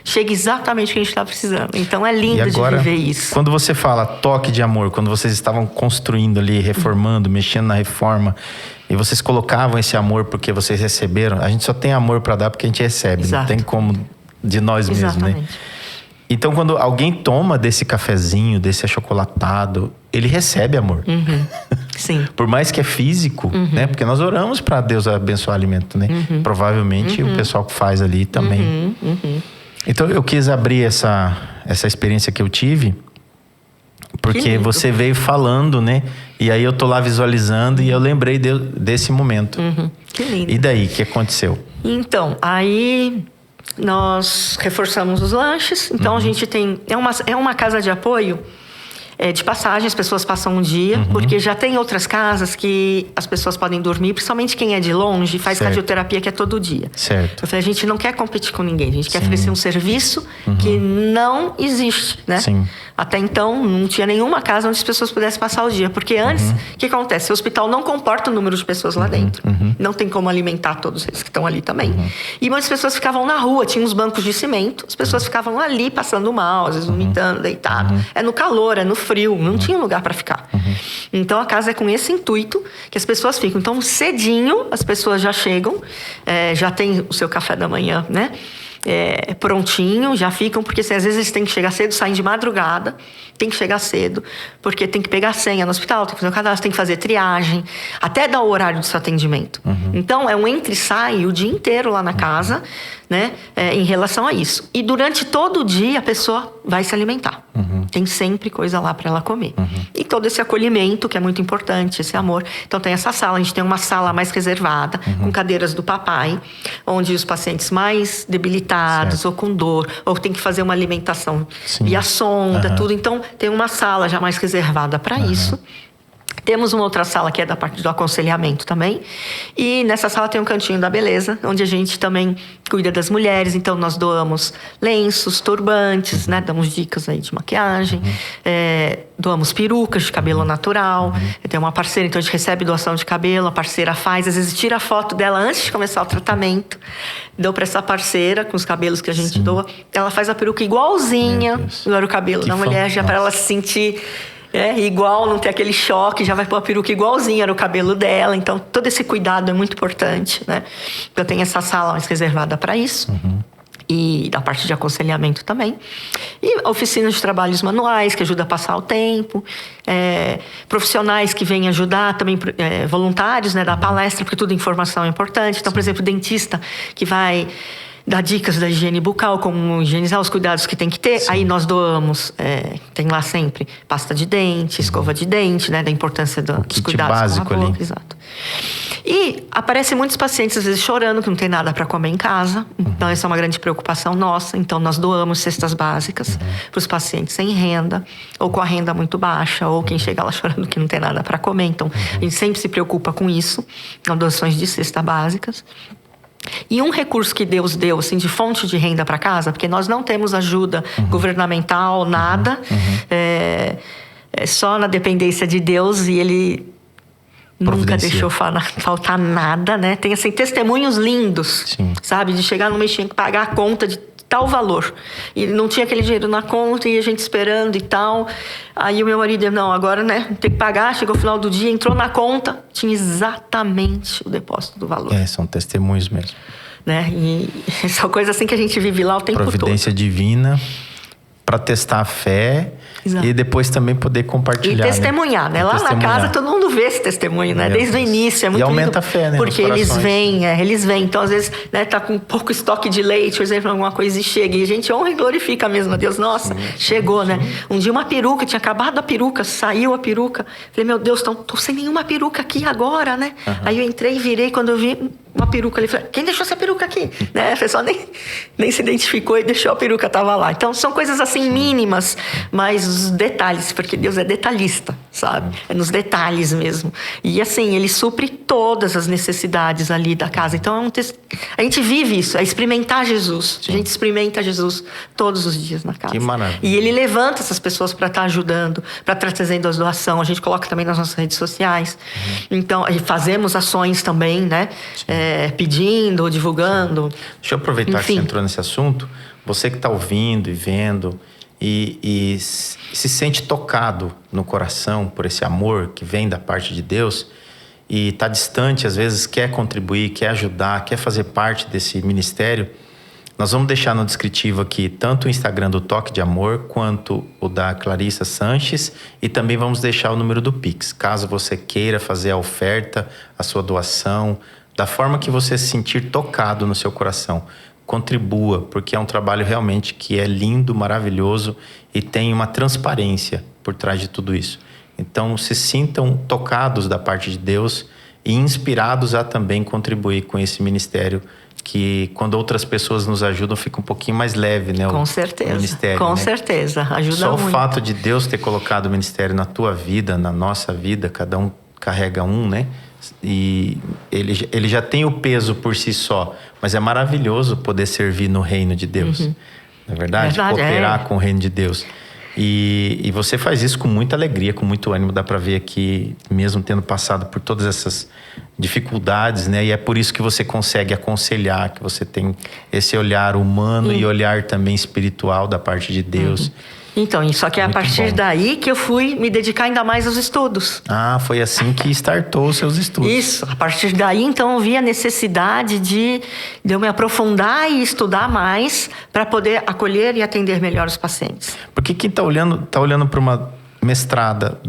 chega exatamente o que a gente está precisando. Então é lindo agora, de viver isso. Quando você fala toque de amor, quando vocês estavam construindo ali, reformando, mexendo na reforma, e vocês colocavam esse amor porque vocês receberam, a gente só tem amor para dar porque a gente recebe. Exato. Não tem como de nós mesmos, né? Então, quando alguém toma desse cafezinho, desse achocolatado, ele recebe amor. Sim. Por mais que é físico, né? Porque nós oramos para Deus abençoar o alimento, né? Provavelmente o pessoal que faz ali também. Então, eu quis abrir essa experiência que eu tive, porque você veio falando, né? E aí eu tô lá visualizando e eu lembrei desse momento. Que lindo. E daí, o que aconteceu? Então, aí nós reforçamos os lanches. Então, a gente tem... É uma casa de apoio de passagem, as pessoas passam um dia, porque já tem outras casas que as pessoas podem dormir, principalmente quem é de longe, faz radioterapia que é todo dia. Certo. Eu falei, a gente não quer competir com ninguém, a gente quer oferecer um serviço que não existe, né? Sim. Até então, não tinha nenhuma casa onde as pessoas pudessem passar o dia. Porque antes, o que acontece? O hospital não comporta o número de pessoas lá dentro. Não tem como alimentar todos eles que estão ali também. E muitas pessoas ficavam na rua, tinha uns bancos de cimento. As pessoas ficavam ali passando mal, às vezes vomitando, deitado. É no calor, é no frio, não tinha lugar para ficar. Então, a casa é com esse intuito que as pessoas ficam. Então, cedinho, as pessoas já chegam, já tem o seu café da manhã, né? Prontinho, já ficam, porque assim, às vezes eles têm que chegar cedo, saem de madrugada, tem que chegar cedo, porque tem que pegar a senha no hospital, tem que fazer o cadastro, tem que fazer triagem, até dar o horário do seu atendimento. Então, é um entra e sai o dia inteiro lá na casa, né, em relação a isso. E durante todo o dia, a pessoa vai se alimentar. Tem sempre coisa lá para ela comer. E todo esse acolhimento, que é muito importante, esse amor. Então, tem essa sala, a gente tem uma sala mais reservada, com cadeiras do papai, onde os pacientes mais debilitados, ou com dor, ou tem que fazer uma alimentação via sonda, tudo. Então, tem uma sala já mais reservada para isso. Temos uma outra sala que é da parte do aconselhamento também. E nessa sala tem um cantinho da beleza, onde a gente também cuida das mulheres. Então, nós doamos lenços, turbantes, né? Damos dicas aí de maquiagem. Doamos perucas de cabelo natural. Tem uma parceira, então a gente recebe doação de cabelo. A parceira faz, às vezes tira a foto dela antes de começar o tratamento. Dou para essa parceira, com os cabelos que a gente doa. Ela faz a peruca igualzinha do cabelo da mulher, já para ela se sentir... igual, não ter aquele choque, já vai pôr a peruca igualzinha, era o cabelo dela. Então, todo esse cuidado é muito importante, né? Eu tenho essa sala mais reservada para isso. E da parte de aconselhamento também. E oficinas de trabalhos manuais, que ajuda a passar o tempo. Profissionais que vêm ajudar, também voluntários, né? Dar palestra, porque tudo informação é importante. Então, por exemplo, dentista que vai... dar dicas da higiene bucal, como higienizar os cuidados que tem que ter. Aí nós doamos, tem lá sempre pasta de dente, escova de dente, né? Da importância dos cuidados básico com a boca, ali. exato. E aparecem muitos pacientes, às vezes, chorando, que não tem nada para comer em casa. Então, essa é uma grande preocupação nossa. Então, nós doamos cestas básicas para os pacientes sem renda, ou com a renda muito baixa, ou quem chega lá chorando que não tem nada para comer. Então, a gente sempre se preocupa com isso, com doações de cestas básicas. E um recurso que Deus deu, assim, de fonte de renda para casa, porque nós não temos ajuda governamental, nada, é só na dependência de Deus, e Ele nunca deixou faltar nada, né? Tem, assim, testemunhos lindos, sabe? De chegar no mês, tinha que pagar a conta de tal valor. E não tinha aquele dinheiro na conta, e a gente esperando e tal. Aí o meu marido, não, agora, né, tem que pagar. Chegou o final do dia, entrou na conta, tinha exatamente o depósito do valor. São testemunhos mesmo. Né? E são coisas assim que a gente vive lá o tempo todo. Providência divina para testar a fé. Exato. E depois também poder compartilhar. E testemunhar, né? Lá na casa todo mundo vê esse testemunho, né? Desde o início. É muito e aumenta lindo, a fé, né? Porque eles vêm, eles vêm. Então, às vezes, né, tá com pouco estoque de leite, por exemplo, alguma coisa e chega. E a gente honra e glorifica mesmo a Deus. Nossa, chegou, né? Um dia uma peruca, tinha acabado a peruca, saiu a peruca. Falei, meu Deus, tô sem nenhuma peruca aqui agora, né? Aí eu entrei e virei, quando eu vi, uma peruca ali. Falei, quem deixou essa peruca aqui? Né? A pessoa nem se identificou e deixou a peruca, estava lá. Então, são coisas assim mínimas, mas os detalhes, porque Deus é detalhista, sabe? É nos detalhes mesmo. E assim, Ele supre todas as necessidades ali da casa. Então, a gente vive isso, é experimentar Jesus. Sim. A gente experimenta Jesus todos os dias na casa. Que maravilha. E Ele levanta essas pessoas para estar ajudando, para estar trazendo as doações. A gente coloca também nas nossas redes sociais. Então, fazemos ações também, né? Pedindo, divulgando. Sim. Deixa eu aproveitar que você entrou nesse assunto. Você que está ouvindo e vendo e se sente tocado no coração por esse amor que vem da parte de Deus e está distante, às vezes quer contribuir, quer ajudar, quer fazer parte desse ministério, nós vamos deixar no descritivo aqui tanto o Instagram do Toque de Amor quanto o da Clarissa Sanches, e também vamos deixar o número do Pix, caso você queira fazer a oferta, a sua doação, da forma que você se sentir tocado no seu coração. Contribua, porque é um trabalho realmente que é lindo, maravilhoso e tem uma transparência por trás de tudo isso. Então, se sintam tocados da parte de Deus e inspirados a também contribuir com esse ministério, que quando outras pessoas nos ajudam fica um pouquinho mais leve, né? Com certeza, o ministério, com né? certeza, ajuda Só muito. o fato de Deus ter colocado o ministério na tua vida, na nossa vida, cada um carrega um, né? E ele já tem o peso por si só, mas é maravilhoso poder servir no reino de Deus. Não é verdade? Cooperar com o reino de Deus. E você faz isso com muita alegria, com muito ânimo. Dá para ver aqui, mesmo tendo passado por todas essas dificuldades, né? E é por isso que você consegue aconselhar, que você tem esse olhar humano e olhar também espiritual da parte de Deus. Então, só que é a partir daí que eu fui me dedicar ainda mais aos estudos. Ah, foi assim que startou os seus estudos. Isso, a partir daí, então, eu vi a necessidade de eu me aprofundar e estudar mais para poder acolher e atender melhor os pacientes. Porque quem está olhando para uma mestrada,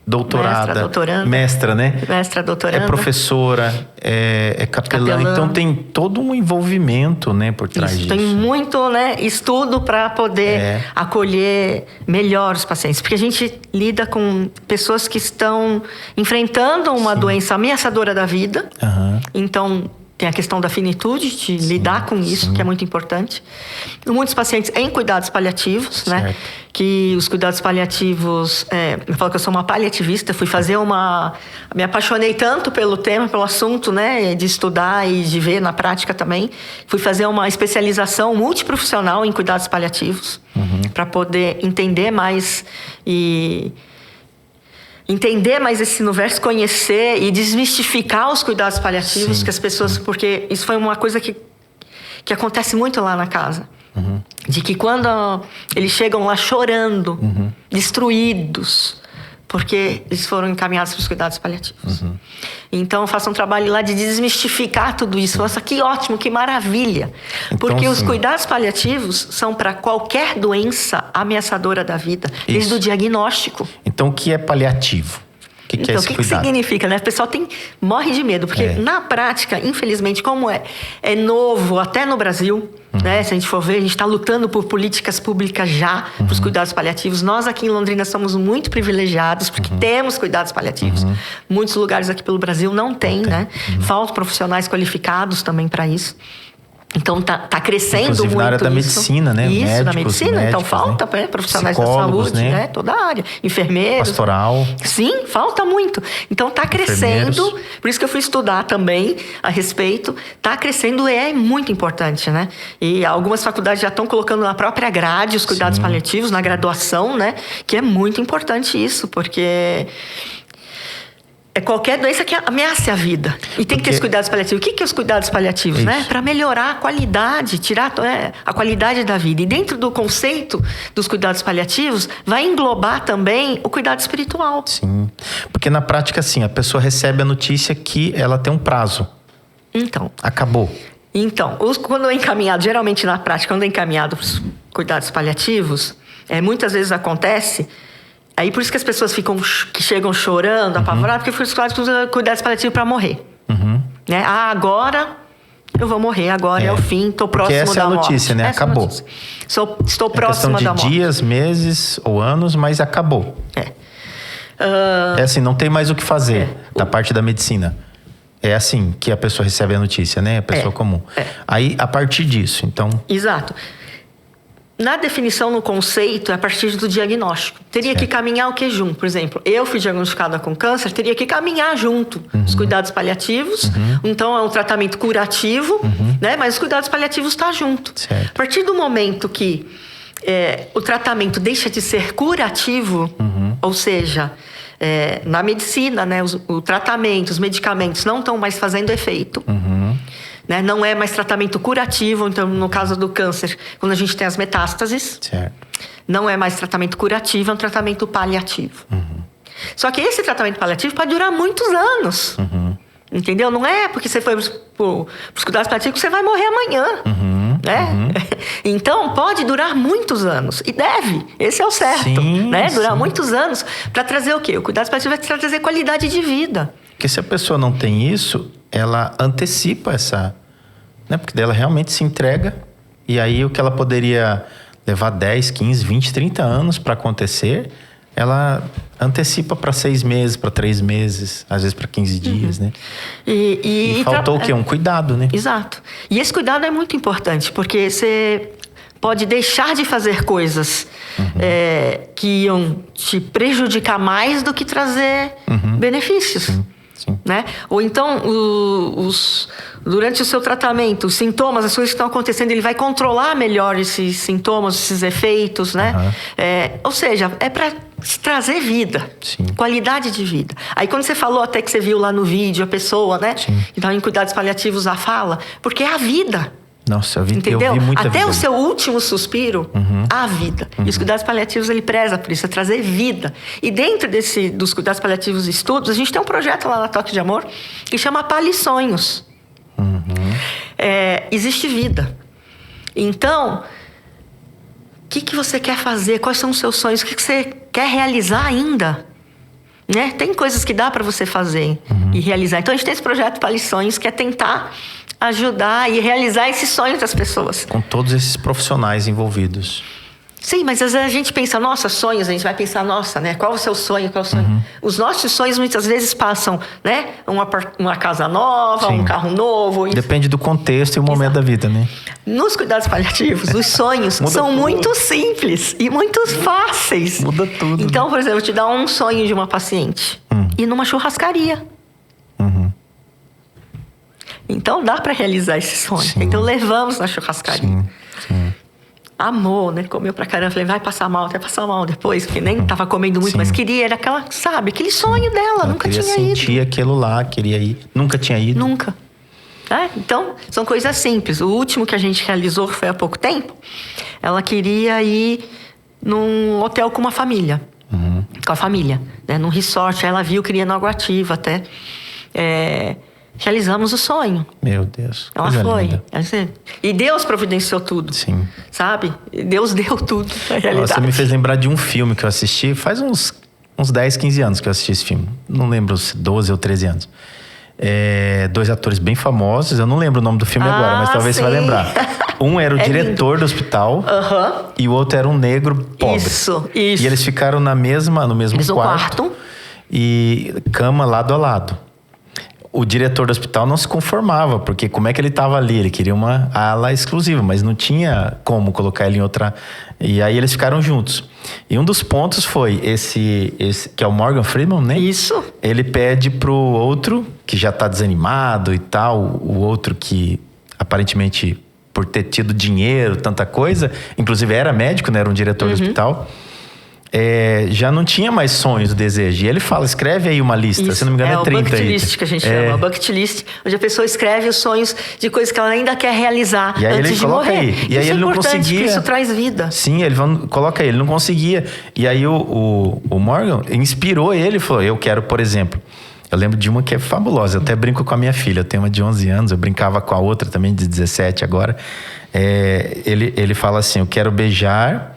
doutorada, mestra, né? Mestra, doutoranda. É professora, é capelã. Então tem todo um envolvimento, né, por trás disso. Tem muito, né, estudo para poder acolher melhor os pacientes. Porque a gente lida com pessoas que estão enfrentando uma doença ameaçadora da vida. Então, tem a questão da finitude, de lidar com isso, que é muito importante. Muitos pacientes em cuidados paliativos, né? Que os cuidados paliativos... eu falo que eu sou uma paliativista, fui fazer me apaixonei tanto pelo tema, pelo assunto, né? De estudar e de ver na prática também. Fui fazer uma especialização multiprofissional em cuidados paliativos, para poder entender mais entender mais esse universo, conhecer e desmistificar os cuidados paliativos, que as pessoas... Porque isso foi uma coisa que acontece muito lá na casa. De que quando eles chegam lá chorando, destruídos, porque eles foram encaminhados para os cuidados paliativos. Então, eu faço um trabalho lá de desmistificar tudo isso. Nossa, que ótimo, que maravilha. Então, porque os cuidados paliativos são para qualquer doença ameaçadora da vida, desde o diagnóstico. Então, o que é paliativo? O que é esse cuidado? O que significa, né? O pessoal morre de medo, porque na prática, infelizmente, como é novo até no Brasil, né? Se a gente for ver, a gente está lutando por políticas públicas já para os cuidados paliativos. Nós aqui em Londrina somos muito privilegiados porque temos cuidados paliativos. Muitos lugares aqui pelo Brasil não tem, né? Faltam profissionais qualificados também para isso. Então tá crescendo inclusive muito na área da medicina, né? Isso, médicos, na medicina. Então falta, né? Profissionais da saúde, né? Toda a área. Enfermeiros. Pastoral. Sim, falta muito. Então tá crescendo. Por isso que eu fui estudar também a respeito. Tá crescendo e é muito importante, né? E algumas faculdades já estão colocando na própria grade os cuidados paliativos, na graduação, né? Que é muito importante isso, porque... é qualquer doença que ameace a vida. E tem que ter os cuidados paliativos. O que é os cuidados paliativos? Né? Para melhorar a qualidade, tirar a qualidade da vida. E dentro do conceito dos cuidados paliativos, vai englobar também o cuidado espiritual. Sim. Porque na prática, assim, a pessoa recebe a notícia que ela tem um prazo. Então. Acabou. Então, quando é encaminhado, geralmente na prática, quando é encaminhado para os cuidados paliativos, muitas vezes acontece... Aí por isso que as pessoas que chegam chorando, apavoradas, porque fui escolhido cuidados paliativos para morrer. Né? Agora eu vou morrer, agora é o fim, estou próximo da morte. Essa é a notícia, né? Acabou. Estou próximo da morte. Questão de dias, meses ou anos, mas acabou. É assim, não tem mais o que fazer da parte da medicina. É assim que a pessoa recebe a notícia, né? A pessoa comum. Aí, a partir disso, então... Exato. Na definição, no conceito, é a partir do diagnóstico. Teria que caminhar o que junto? Por exemplo, eu fui diagnosticada com câncer, teria que caminhar junto os cuidados paliativos. Então, é um tratamento curativo, né? Mas os cuidados paliativos estão junto. Certo. A partir do momento que o tratamento deixa de ser curativo, ou seja... na medicina, né, o tratamento, os medicamentos não estão mais fazendo efeito. Né? Não é mais tratamento curativo. Então, no caso do câncer, quando a gente tem as metástases, Certo. não é mais tratamento curativo, é um tratamento paliativo. Só que esse tratamento paliativo pode durar muitos anos. Entendeu? Não é porque você foi para os cuidados paliativos que você vai morrer amanhã. Né? Então, pode durar muitos anos. E deve. Esse é o certo. Sim, né? Durar sim. muitos anos para trazer o quê? O cuidado paliativo vai trazer qualidade de vida. Porque se a pessoa não tem isso, ela antecipa essa... Né? Porque daí ela realmente se entrega. E aí, o que ela poderia levar 10, 15, 20, 30 anos para acontecer, ela antecipa para 6 meses, para 3 meses, às vezes para 15 dias, né? E faltou o quê? Um cuidado, né? Exato. E esse cuidado é muito importante, porque você pode deixar de fazer coisas que iam te prejudicar mais do que trazer benefícios. Sim. Né? Ou então, durante o seu tratamento, os sintomas, as coisas que estão acontecendo, ele vai controlar melhor esses sintomas, esses efeitos, né? Ou seja, é para trazer vida, Sim. qualidade de vida. Aí quando você falou até que você viu lá no vídeo a pessoa, né? Sim. Então, em cuidados paliativos, a fala, porque é a vida. Nossa, eu vi Entendeu? muita vida. Até o seu último suspiro, a vida. E os cuidados paliativos, ele preza por isso, é trazer vida. E dentro dos cuidados paliativos e estudos, a gente tem um projeto lá na Toque de Amor que chama Palisonhos. Existe vida. Então, o que você quer fazer? Quais são os seus sonhos? O que você quer realizar ainda? Né? Tem coisas que dá para você fazer e realizar. Então, a gente tem esse projeto Palisonhos, que é tentar ajudar e realizar esses sonhos das pessoas. Com todos esses profissionais envolvidos. Sim, mas às vezes a gente pensa, nossa, sonhos, a gente vai pensar, nossa, né? Qual o seu sonho? Qual o sonho? Os nossos sonhos muitas vezes passam, né? Uma casa nova, Sim. um carro novo. Depende do contexto e o momento da vida, né? Nos cuidados paliativos, os sonhos são tudo. muito simples e muito fáceis. Muda tudo. Então, por exemplo, eu te dar um sonho de uma paciente. Ir numa churrascaria. Então, dá para realizar esse sonho. Sim. Então, levamos na churrascaria. Sim. Amou, né? Comeu pra caramba. Falei, vai passar mal depois. Porque nem tava comendo muito, Sim. mas queria. Era aquela, sabe? Aquele sonho dela. Ela nunca queria tinha sentir ido. aquilo lá, queria ir. Nunca tinha ido. Nunca. Então, são coisas simples. O último que a gente realizou, que foi há pouco tempo, ela queria ir num hotel com uma família. Com a família. Né? Num resort. Aí ela viu, queria no Água-Ativa até. Realizamos o sonho. Meu Deus. Ela coisa foi. linda. E Deus providenciou tudo. Sim. Sabe? Deus deu tudo na realidade. Você me fez lembrar de um filme que eu assisti faz uns 10, 15 anos que eu assisti esse filme. Não lembro se 12 ou 13 anos. 2 atores bem famosos. Eu não lembro o nome do filme agora, mas talvez sim. você vai lembrar. Um era o diretor do hospital e o outro era um negro pobre. Isso. E eles ficaram no mesmo quarto. E cama lado a lado. O diretor do hospital não se conformava, porque como é que ele estava ali? Ele queria uma ala exclusiva, mas não tinha como colocar ele em outra... E aí eles ficaram juntos. E um dos pontos foi esse que é o Morgan Freeman, né? Isso. Ele pede pro outro, que já tá desanimado e tal, o outro que aparentemente, por ter tido dinheiro, tanta coisa, inclusive era médico, né? Era um diretor do hospital... já não tinha mais sonhos, desejos. E ele fala, escreve aí uma lista. Isso. Se não me engano, é 30 o bucket itens. list que a gente chama. A bucket list, onde a pessoa escreve os sonhos de coisas que ela ainda quer realizar E aí antes ele de coloca morrer. aí. E aí isso ele é não importante, conseguia. porque isso traz vida. Sim, coloca aí. Ele não conseguia. E aí o Morgan inspirou ele. Falou, eu quero, por exemplo... Eu lembro de uma que é fabulosa. Eu até brinco com a minha filha. Eu tenho uma de 11 anos. Eu brincava com a outra também, de 17 agora. Ele fala assim, eu quero beijar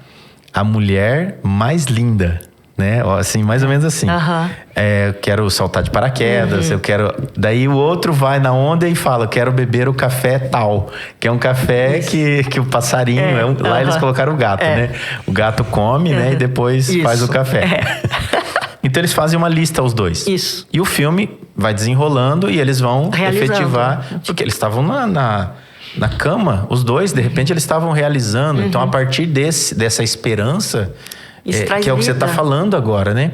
a mulher mais linda. Né? Assim, mais ou menos assim. Eu quero saltar de paraquedas, eu quero... Daí o outro vai na onda e fala, eu quero beber o café tal. Que é um café que o passarinho... Lá eles colocaram o gato, né? O gato come, né? E depois faz o café. Então eles fazem uma lista, os dois. Isso. E o filme vai desenrolando e eles vão Realizando. efetivar. Porque eles estavam na cama, os dois, de repente eles estavam realizando. Então, a partir dessa esperança, que é o que você está falando agora, né?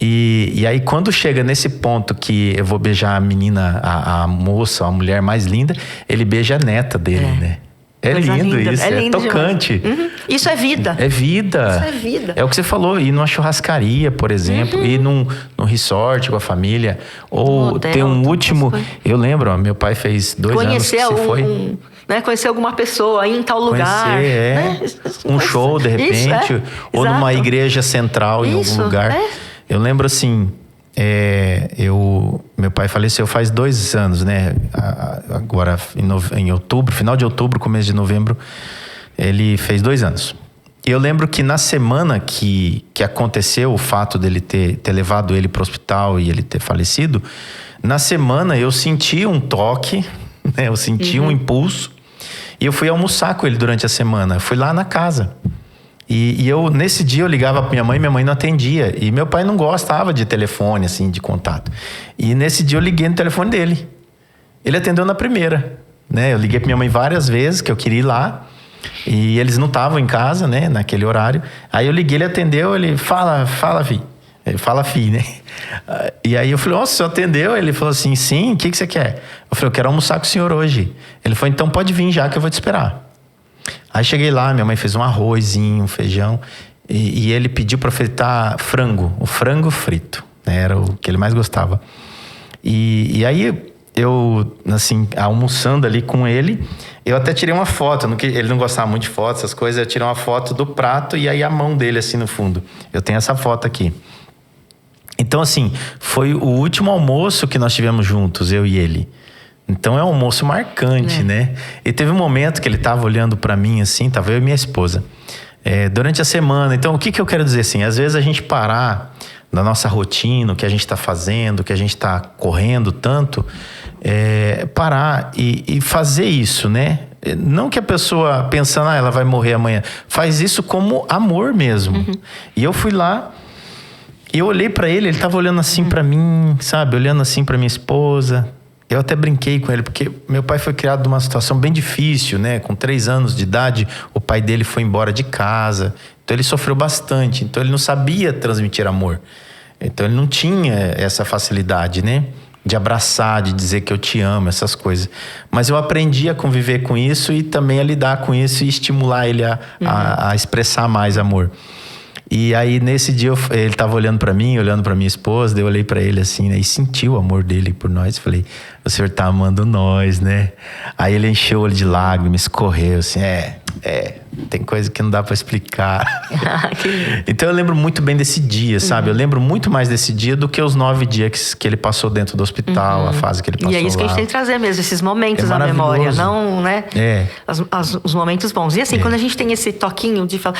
E aí, quando chega nesse ponto que eu vou beijar a menina, a moça, a mulher mais linda, ele beija a neta dele, né? É lindo isso, é tocante. Isso é vida. É vida. Isso é vida. É o que você falou, ir numa churrascaria, por exemplo, ir num resort com a família, ou hotel, ter um último... Eu lembro, ó, meu pai fez 2 anos que se foi. Conhecer alguma pessoa, ir em tal lugar. Né? Um show, de repente, ou numa igreja central em algum lugar. Eu lembro assim... meu pai faleceu faz 2 anos, né? Agora em outubro, final de outubro, começo de novembro, ele fez 2 anos. E eu lembro que na semana que aconteceu o fato dele ter levado ele para o hospital e ele ter falecido, na semana eu senti um toque, né? Eu senti um impulso e eu fui almoçar com ele durante a semana. Eu fui lá na casa. E eu, nesse dia, eu ligava pra minha mãe não atendia. E meu pai não gostava de telefone, assim, de contato. E nesse dia eu liguei no telefone dele. Ele atendeu na primeira, né? Eu liguei pra minha mãe várias vezes, que eu queria ir lá. E eles não estavam em casa, né? Naquele horário. Aí eu liguei, ele atendeu, ele fala, fi. Ele fala, fi, né? E aí eu falei, nossa, o senhor atendeu? Ele falou assim, sim, o que você quer? Eu falei, eu quero almoçar com o senhor hoje. Ele falou, então pode vir já que eu vou te esperar. Aí cheguei lá, minha mãe fez um arrozinho, um feijão, e ele pediu para fritar frango, o frango frito, né? Era o que ele mais gostava. E aí eu, assim, almoçando ali com ele, eu até tirei uma foto, ele não gostava muito de foto, essas coisas, eu tirei uma foto do prato e aí a mão dele assim no fundo. Eu tenho essa foto aqui. Então, assim, foi o último almoço que nós tivemos juntos, eu e ele. Então é um almoço marcante, né? E teve um momento que ele tava olhando para mim assim, tava eu e minha esposa, durante a semana. Então o que eu quero dizer assim? Às vezes a gente parar na nossa rotina, o que a gente tá fazendo, o que a gente tá correndo tanto, parar e fazer isso, né? Não que a pessoa pensando, ela vai morrer amanhã. Faz isso como amor mesmo. E eu fui lá e eu olhei para ele tava olhando assim para mim, sabe? Olhando assim para minha esposa. Eu até brinquei com ele, porque meu pai foi criado numa situação bem difícil, né? Com 3 anos de idade, o pai dele foi embora de casa. Então ele sofreu bastante. Então ele não sabia transmitir amor. Então ele não tinha essa facilidade, né? De abraçar, de dizer que eu te amo, essas coisas. Mas eu aprendi a conviver com isso e também a lidar com isso e estimular ele a expressar mais amor. E aí, nesse dia, ele tava olhando pra mim, olhando pra minha esposa, daí eu olhei pra ele assim, né? E senti o amor dele por nós. Falei, o senhor tá amando nós, né? Aí ele encheu o olho de lágrimas, escorreu assim, tem coisa que não dá pra explicar. Então eu lembro muito bem desse dia, sabe? Eu lembro muito mais desse dia do que os 9 dias que ele passou dentro do hospital, a fase que ele passou lá. E é isso que a gente tem que trazer mesmo, esses momentos na memória, não, né? Os momentos bons. E assim, quando a gente tem esse toquinho de falar,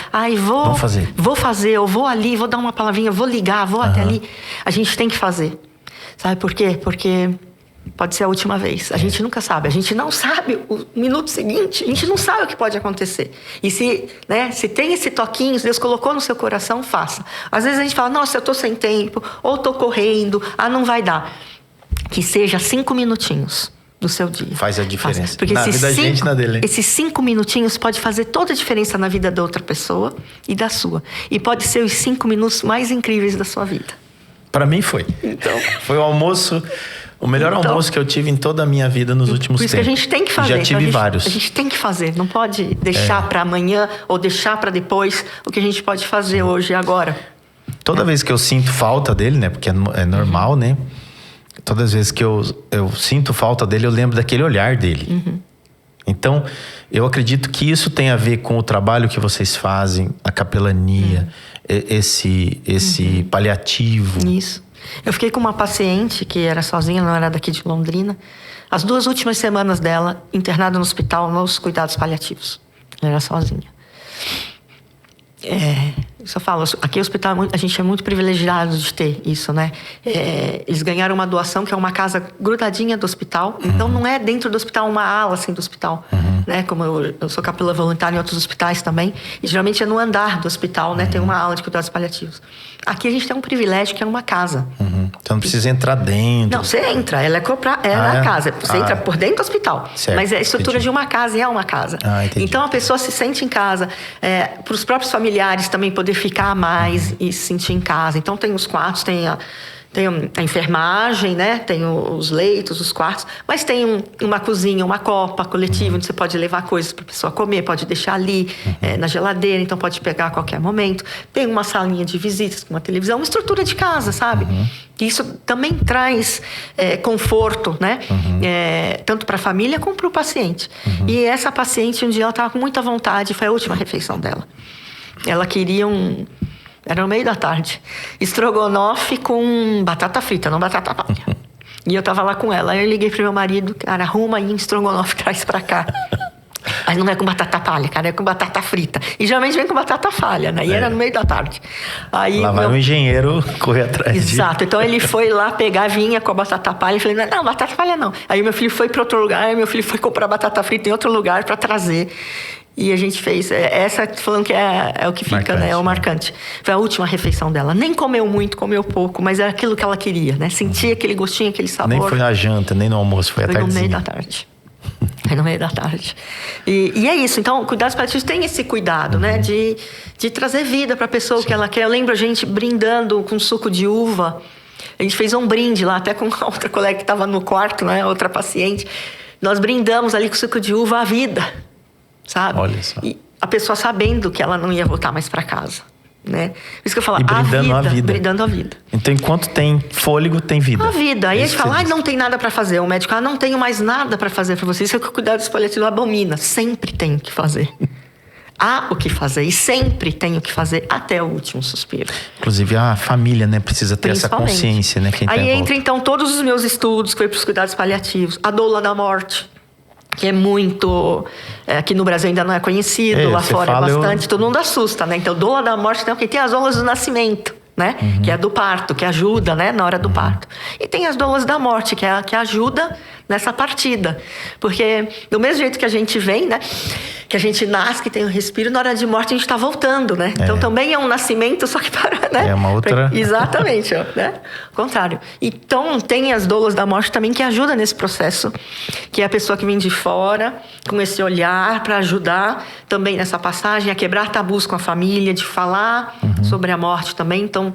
vou fazer, eu vou ali, vou dar uma palavrinha, vou ligar, vou até ali. A gente tem que fazer. Sabe por quê? Porque pode ser a última vez. A gente nunca sabe. A gente não sabe o minuto seguinte. A gente não sabe o que pode acontecer. E se tem esse toquinho, se Deus colocou no seu coração, faça. Às vezes a gente fala, nossa, eu tô sem tempo, ou tô correndo, não vai dar. Que seja 5 minutinhos do seu dia. Faz a diferença. Porque na vida da gente, na dele. Esses 5 minutinhos pode fazer toda a diferença na vida da outra pessoa e da sua. E pode ser os 5 minutos mais incríveis da sua vida. Para mim foi. Então, foi o almoço... O melhor almoço que eu tive em toda a minha vida nos últimos tempos. Por isso que a gente tem que fazer. Já tive vários. A gente tem que fazer. Não pode deixar para amanhã ou deixar para depois o que a gente pode fazer hoje e agora. Toda vez que eu sinto falta dele, né? Porque é normal, né? Todas as vezes que eu sinto falta dele, eu lembro daquele olhar dele. Então, eu acredito que isso tem a ver com o trabalho que vocês fazem, a capelania, esse paliativo. Isso. Eu fiquei com uma paciente que era sozinha, não era daqui de Londrina. As 2 últimas semanas dela, internada no hospital, nos cuidados paliativos. Ela era sozinha. Isso eu falo, aqui o hospital, a gente é muito privilegiado de ter isso, né? Eles ganharam uma doação que é uma casa grudadinha do hospital. Então não é dentro do hospital uma ala assim do hospital, né? Como eu sou capelã voluntária em outros hospitais também. E geralmente é no andar do hospital, né? Tem uma ala de cuidados paliativos. Aqui a gente tem um privilégio que é uma casa. Você Você não precisa entrar dentro. Não, você entra, ela é na casa. Você entra por dentro do hospital. Certo, mas é a estrutura de uma casa e é uma casa. Entendi. Então a pessoa se sente em casa. Para os próprios familiares também poder ficar mais e se sentir em casa. Então tem os quartos, tem a enfermagem, né? Tem os leitos, os quartos, mas tem uma cozinha, uma copa coletiva, onde você pode levar coisas para a pessoa comer, pode deixar ali na geladeira, então pode pegar a qualquer momento. Tem uma salinha de visitas com uma televisão, uma estrutura de casa, sabe? Isso também traz conforto, né? Tanto para a família como para o paciente. E essa paciente, um dia, ela estava com muita vontade, foi a última refeição dela. Ela queria era no meio da tarde. Estrogonofe com batata frita, não batata palha. E eu tava lá com ela. Aí eu liguei pro meu marido, cara, arruma aí um estrogonofe, traz pra cá. Mas não é com batata palha, cara, é com batata frita. E geralmente vem com batata palha, né? E era no meio da tarde. Aí lá vai o engenheiro correr atrás Exato. Então ele foi lá pegar, vinha com a batata palha. Eu falei, não, batata palha não. Aí meu filho foi para outro lugar, aí meu filho foi comprar batata frita em outro lugar para trazer. E a gente fez. Essa, falando que é o que fica, marcante, né? É o marcante. Foi a última refeição dela. Nem comeu muito, comeu pouco, mas era aquilo que ela queria, né? Sentia aquele gostinho, aquele sabor. Nem foi na janta, nem no almoço, foi à tardezinha. No meio da tarde. Foi no meio da tarde. E é isso. Então, cuidados paliativos tem esse cuidado, né? De trazer vida para a pessoa que ela quer. Eu lembro a gente brindando com suco de uva. A gente fez um brinde lá, até com outra colega que estava no quarto, né? Outra paciente. Nós brindamos ali com suco de uva a vida. Sabe? Olha só. E a pessoa sabendo que ela não ia voltar mais para casa, né? Por isso que eu falo, e brindando a vida. Brindando a vida. Então, enquanto tem fôlego, tem vida. A vida. Aí a gente fala, não tem nada para fazer. O médico, não tenho mais nada para fazer para você. Isso é o que o cuidado paliativo abomina. Sempre tem o que fazer. Há o que fazer e sempre tem o que fazer até o último suspiro. Inclusive a família, né, precisa ter essa consciência, né? Quem aí entra então todos os meus estudos que foi para os cuidados paliativos, a doula da morte, que é muito... aqui no Brasil ainda não é conhecido, lá fora é bastante, todo mundo assusta, né? Então, doula da morte, porque tem as doulas do nascimento, né? Que é do parto, que ajuda, né? Na hora do parto. E tem as doulas da morte, que ajuda nessa partida. Porque do mesmo jeito que a gente vem, né? Que a gente nasce, que tem um respiro, na hora de morte a gente está voltando, né? Então também é um nascimento, só que para, né? É uma outra... Exatamente, né? O contrário. Então tem as doulas da morte também que ajudam nesse processo, que é a pessoa que vem de fora, com esse olhar para ajudar também nessa passagem, a quebrar tabus com a família, de falar sobre a morte também. Então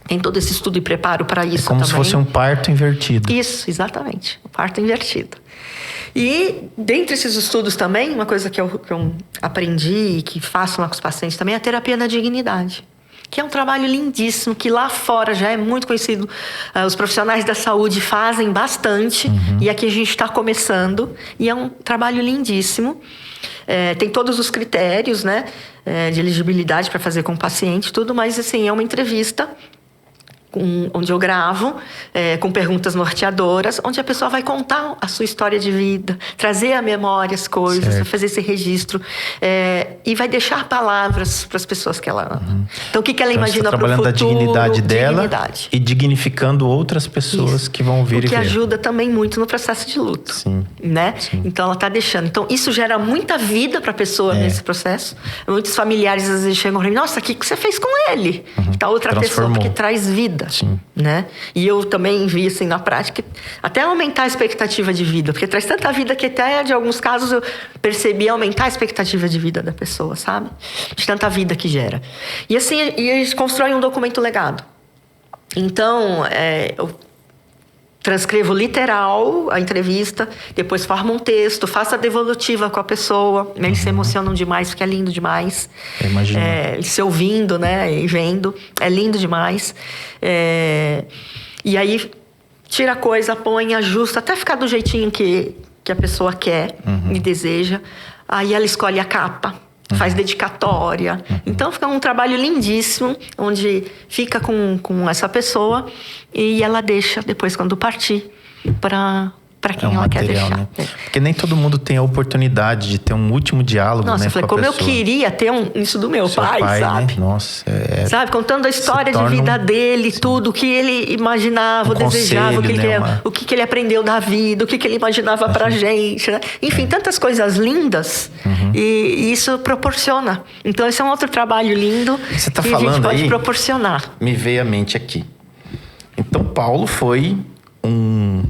tem todo esse estudo e preparo para isso como também. Se fosse um parto invertido. Isso, exatamente. Um parto invertido. E, dentre esses estudos também, uma coisa que eu aprendi e que faço lá com os pacientes também é a terapia da dignidade. Que é um trabalho lindíssimo, que lá fora já é muito conhecido. Os profissionais da saúde fazem bastante. E aqui a gente está começando. E é um trabalho lindíssimo. Tem todos os critérios, né? De elegibilidade para fazer com o paciente, tudo. Mas, assim, é uma entrevista... onde eu gravo, com perguntas norteadoras, onde a pessoa vai contar a sua história de vida, trazer à memória as coisas, fazer esse registro, e vai deixar palavras para as pessoas que ela ama. Então, o que ela imagina para o futuro? Trabalhando a dignidade dela e dignificando outras pessoas que vão vir e ver. O que ajuda também muito no processo de luto. Sim. Né? Sim. Então, ela está deixando. Então, isso gera muita vida para a pessoa nesse processo. Muitos familiares, às vezes, chegam e falam, nossa, o que você fez com ele? Tá outra pessoa, porque traz vida. Sim. Né? E eu também vi assim na prática até aumentar a expectativa de vida, porque traz tanta vida que até de alguns casos eu percebi aumentar a expectativa de vida da pessoa, sabe? De tanta vida que gera. E assim, a gente constrói um documento legado. Então, eu transcrevo literal a entrevista, depois formo um texto, faço a devolutiva com a pessoa. Eles se emocionam demais, porque é lindo demais. Imagina. Se ouvindo, né, e vendo. É lindo demais. E aí, tira a coisa, põe, ajusta, até ficar do jeitinho que a pessoa quer e deseja. Aí ela escolhe a capa. Faz dedicatória. Então, fica um trabalho lindíssimo, onde fica com essa pessoa e ela deixa, depois, quando partir, para quem ela quer deixar. Né? Porque nem todo mundo tem a oportunidade de ter um último diálogo, Nossa, né, eu falei, com a como pessoa. eu queria ter isso do meu pai, sabe? Né? Nossa, sabe, contando a história de vida dele, tudo, o que ele imaginava, desejava, o que ele aprendeu da vida, o que ele imaginava pra gente, né? Enfim, tantas coisas lindas e isso proporciona. Então, esse é um outro trabalho lindo Você tá que falando a gente pode aí, proporcionar. Me veio à mente aqui. Então, Paulo foi um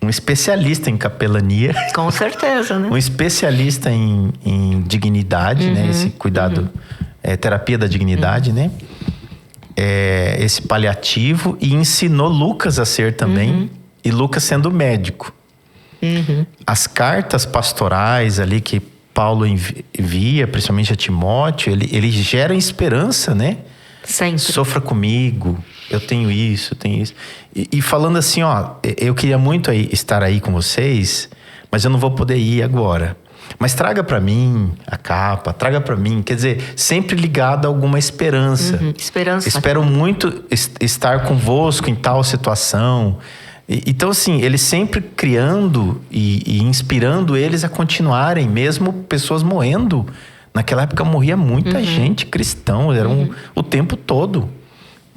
especialista em capelania. Com certeza, né? Um especialista em dignidade, né? Esse cuidado, terapia da dignidade, né? Esse paliativo. E ensinou Lucas a ser também. E Lucas sendo médico. As cartas pastorais ali que Paulo envia, principalmente a Timóteo, ele gera esperança, né? Sempre. Sofra comigo, eu tenho isso, eu tenho isso. E falando assim, ó, eu queria muito estar aí com vocês, mas eu não vou poder ir agora. Mas traga para mim a capa, traga para mim. Quer dizer, sempre ligado a alguma esperança. Esperança. Espero muito estar convosco em tal situação. Então, assim, ele sempre criando e inspirando eles a continuarem, mesmo pessoas morrendo. Naquela época morria muita gente cristão, era o tempo todo.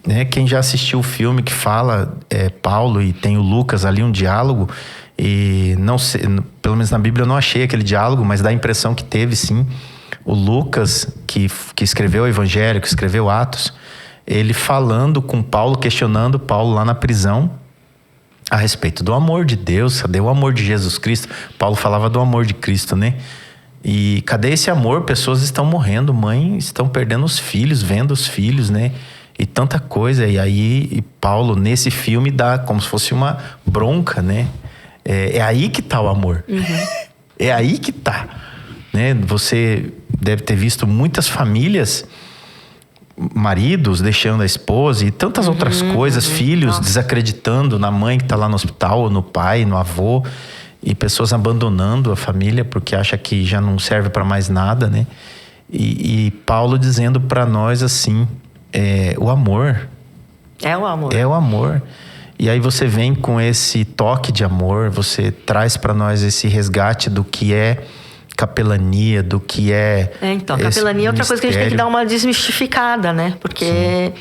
Né? Quem já assistiu o filme que fala Paulo e tem o Lucas ali, um diálogo, e não sei, pelo menos na Bíblia eu não achei aquele diálogo, mas dá a impressão que teve sim. O Lucas, que escreveu o Evangelho, que escreveu Atos, ele falando com Paulo, questionando Paulo lá na prisão, a respeito do amor de Deus, cadê o amor de Jesus Cristo? Paulo falava do amor de Cristo, né? E cadê esse amor? Pessoas estão morrendo, mães estão perdendo os filhos, vendo os filhos, né? E tanta coisa. E aí Paulo, nesse filme, dá como se fosse uma bronca, né? É aí que tá o amor. É aí que tá. Né? Você deve ter visto muitas famílias, maridos deixando a esposa e tantas outras coisas, filhos desacreditando na mãe que tá lá no hospital, ou no pai, no avô, e pessoas abandonando a família porque acha que já não serve para mais nada, né? E Paulo dizendo para nós assim, o amor. É o amor. É o amor. E aí você vem com esse toque de amor, você traz para nós esse resgate do que é capelania, do que então, capelania é outra coisa que a gente tem que dar uma desmistificada, né? Porque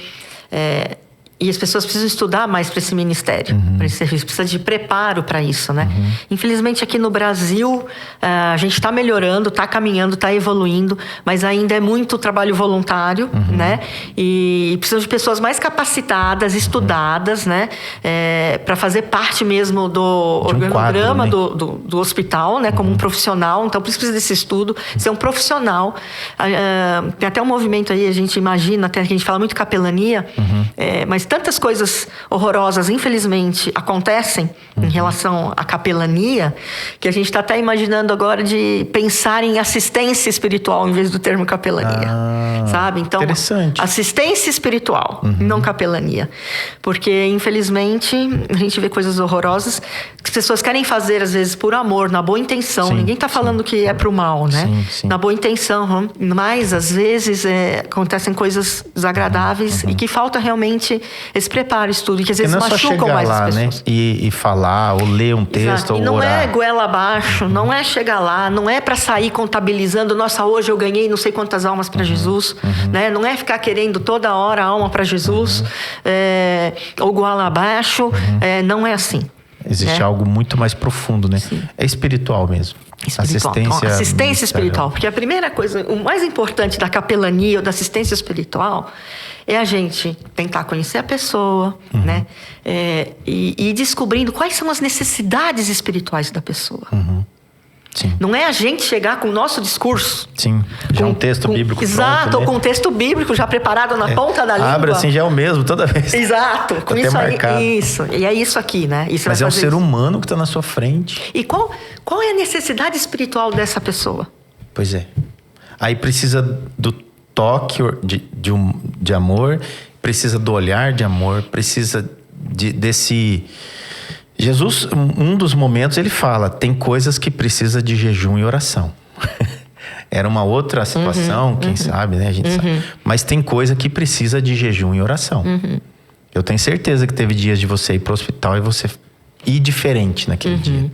e as pessoas precisam estudar mais para esse ministério, para esse serviço, precisa de preparo para isso, né? Infelizmente aqui no Brasil a gente está melhorando, está caminhando, está evoluindo, mas ainda é muito trabalho voluntário, né? E precisam de pessoas mais capacitadas, estudadas, né? Para fazer parte mesmo do organograma, né? do hospital, né? Como um profissional. Então por isso precisa desse estudo, ser um profissional. Tem até um movimento aí, a gente imagina, até que a gente fala muito capelania, mas tantas coisas horrorosas, infelizmente, acontecem em relação à capelania, que a gente está até imaginando agora de pensar em assistência espiritual em vez do termo capelania. Sabe? Então, assistência espiritual, não capelania. Porque, infelizmente, a gente vê coisas horrorosas que as pessoas querem fazer, às vezes, por amor, na boa intenção. Ninguém está falando que é pro mal, né? Na boa intenção. Mas, às vezes, acontecem coisas desagradáveis e que falta realmente esse preparo, estudo, que às vezes machucam mais as pessoas. Né? E falar, ou ler um texto, ou orar. E não é goela abaixo, não é chegar lá, não é para sair contabilizando, nossa, hoje eu ganhei não sei quantas almas para Jesus, né? Não é ficar querendo toda hora alma para Jesus, ou goela abaixo, não é assim. Existe algo muito mais profundo, né? Sim. É espiritual mesmo. Assistência espiritual. Porque a primeira coisa, o mais importante da capelania ou da assistência espiritual é a gente tentar conhecer a pessoa, né? E ir descobrindo quais são as necessidades espirituais da pessoa. Sim. Não é a gente chegar com o nosso discurso. Sim, já um texto bíblico exato, pronto, ou com um texto bíblico já preparado na ponta da língua. Abre assim, já é o mesmo toda vez. Exato, com isso aí, isso. E é isso aqui, né? Isso. Mas é um ser humano que está na sua frente. E qual é a necessidade espiritual dessa pessoa? Pois é. Aí precisa do toque de amor, precisa do olhar de amor, precisa desse... Jesus, um dos momentos, ele fala, tem coisas que precisa de jejum e oração. Era uma outra situação, quem sabe, né? A gente sabe. Mas tem coisa que precisa de jejum e oração. Eu tenho certeza que teve dias de você ir para o hospital e você ir diferente naquele dia.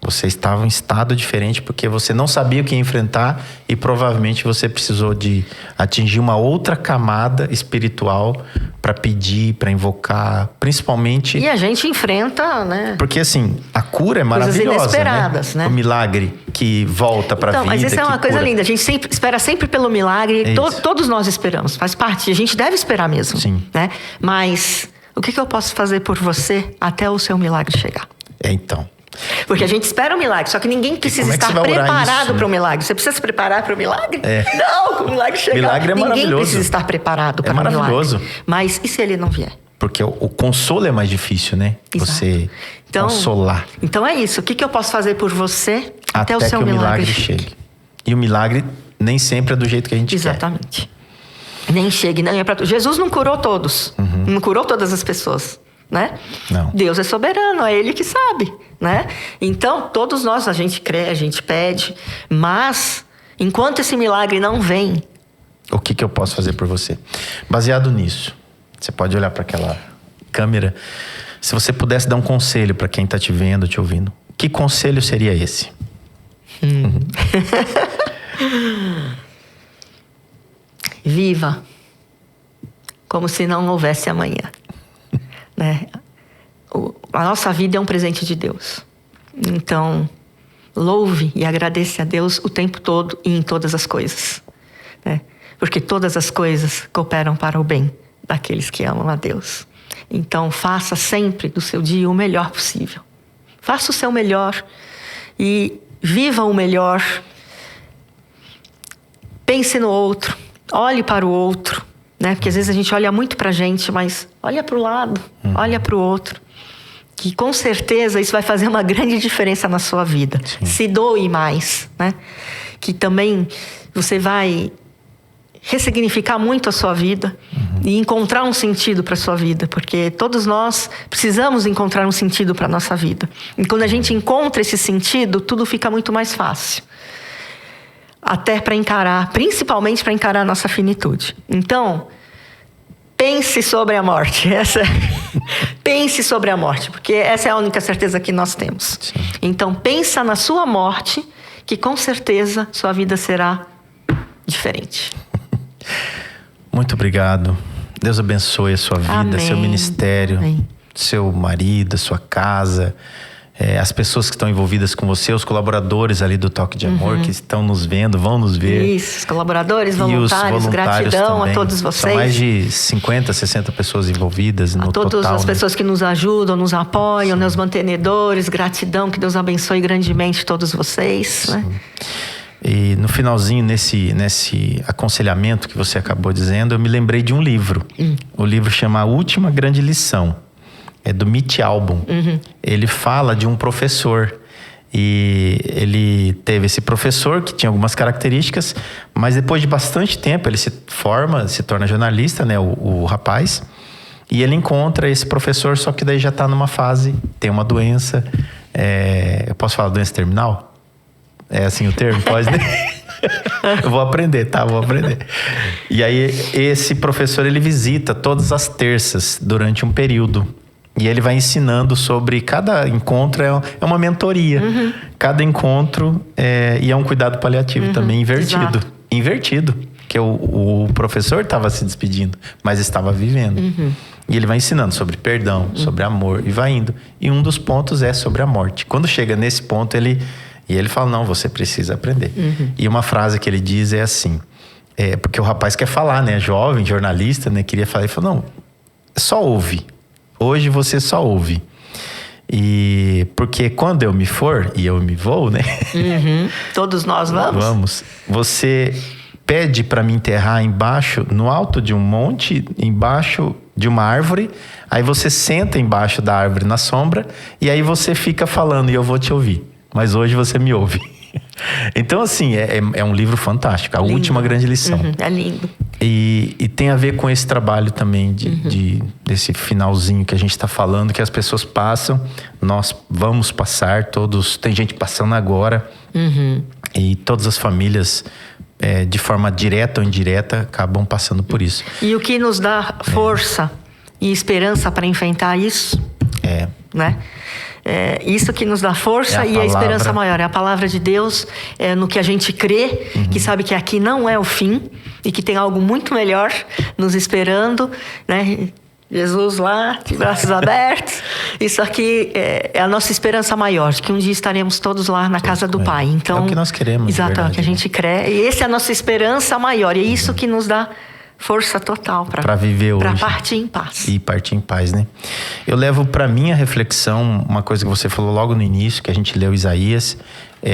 Você estava em estado diferente porque você não sabia o que ia enfrentar e provavelmente você precisou de atingir uma outra camada espiritual para pedir, para invocar, principalmente... E a gente enfrenta, né? Porque assim, a cura é maravilhosa, coisas inesperadas, né? O milagre que volta para a vida. Mas isso é uma coisa linda, a gente espera sempre pelo milagre, todos nós esperamos, faz parte, a gente deve esperar mesmo. Sim. Né? Mas... o que eu posso fazer por você até o seu milagre chegar? Então. Porque a gente espera o milagre, só que ninguém precisa estar preparado para o milagre. Você precisa se preparar para o milagre? Não, o milagre chegar. Milagre é maravilhoso. Ninguém precisa estar preparado para o milagre. É maravilhoso. Mas e se ele não vier? Porque o consolo é mais difícil, né? Exato. Você consolar. Então é isso. O que eu posso fazer por você até o seu milagre chegue? E o milagre nem sempre é do jeito que a gente quer. Exatamente. Nem chega, nem é para Jesus não curou todos. Não curou todas as pessoas. Né? Não. Deus é soberano, é Ele que sabe, né? Então, todos nós, a gente crê, a gente pede, mas enquanto esse milagre não vem... O que eu posso fazer por você? Baseado nisso, você pode olhar para aquela câmera. Se você pudesse dar um conselho para quem está te vendo, te ouvindo, que conselho seria esse? Viva como se não houvesse amanhã. Né? A nossa vida é um presente de Deus. Então, louve e agradeça a Deus o tempo todo e em todas as coisas. Né? Porque todas as coisas cooperam para o bem daqueles que amam a Deus. Então, faça sempre do seu dia o melhor possível. Faça o seu melhor e viva o melhor. Pense no outro, olhe para o outro. Né? Porque às vezes a gente olha muito pra gente, mas olha pro lado, olha pro outro. Que com certeza isso vai fazer uma grande diferença na sua vida. Sim. Se doe mais, né? Que também você vai ressignificar muito a sua vida e encontrar um sentido para sua vida, porque todos nós precisamos encontrar um sentido para nossa vida. E quando a gente encontra esse sentido, tudo fica muito mais fácil. Até para encarar, principalmente para encarar a nossa finitude. Então, pense sobre a morte. Pense sobre a morte, porque essa é a única certeza que nós temos. Sim. Então, pensa na sua morte, que com certeza sua vida será diferente. Muito obrigado. Deus abençoe a sua vida, Amém. Seu ministério, Amém. Seu marido, sua casa. As pessoas que estão envolvidas com você, os colaboradores ali do Toque de Amor, que estão nos vendo, vão nos ver. Isso, os colaboradores, voluntários, gratidão também. A todos vocês. São mais de 50, 60 pessoas envolvidas no total. A todas as pessoas que nos ajudam, nos apoiam, né, os mantenedores, gratidão, que Deus abençoe grandemente todos vocês. Né? E no finalzinho, nesse aconselhamento que você acabou dizendo, eu me lembrei de um livro. O livro chama A Última Grande Lição. É do Mitch Albom. Ele fala de um professor. E ele teve esse professor que tinha algumas características, mas depois de bastante tempo ele se forma, se torna jornalista, né, o rapaz. E ele encontra esse professor, só que daí já está numa fase, tem uma doença. Eu posso falar doença terminal? É assim o termo? Pode, né? Eu vou aprender, tá? Vou aprender. E aí esse professor ele visita todas as terças durante um período. E ele vai ensinando sobre... Cada encontro é uma mentoria. Cada encontro e é um cuidado paliativo também invertido. Exato. Invertido. Que o professor estava se despedindo, mas estava vivendo. E ele vai ensinando sobre perdão, sobre amor, e vai indo. E um dos pontos é sobre a morte. Quando chega nesse ponto, ele fala, não, você precisa aprender. E uma frase que ele diz é assim... porque o rapaz quer falar, né? Jovem, jornalista, né? Queria falar. Ele falou, não, só ouve. Hoje você só ouve. E porque quando eu me for, e eu me vou, né? Todos nós vamos. Vamos. Você pede para me enterrar embaixo, no alto de um monte, embaixo de uma árvore. Aí você senta embaixo da árvore na sombra. E aí você fica falando e eu vou te ouvir. Mas hoje você me ouve. Então, assim, é um livro fantástico. A lindo. Última grande lição. É lindo. E tem a ver com esse trabalho também desse finalzinho que a gente está falando, que as pessoas passam, nós vamos passar, todos, tem gente passando agora, e todas as famílias, de forma direta ou indireta, acabam passando por isso. E o que nos dá força e esperança para enfrentar isso, né? Isso que nos dá força e a esperança maior. É a palavra de Deus, no que a gente crê, que sabe que aqui não é o fim e que tem algo muito melhor nos esperando, né? Jesus lá, de braços abertos. Isso aqui é a nossa esperança maior, de que um dia estaremos todos lá na casa do Pai. Então, é o que nós queremos. Exato, é o que a gente crê. E essa é a nossa esperança maior. E é isso que nos dá força total para viver hoje. Para partir em paz. E partir em paz, né? Eu levo para minha reflexão uma coisa que você falou logo no início, que a gente leu Isaías,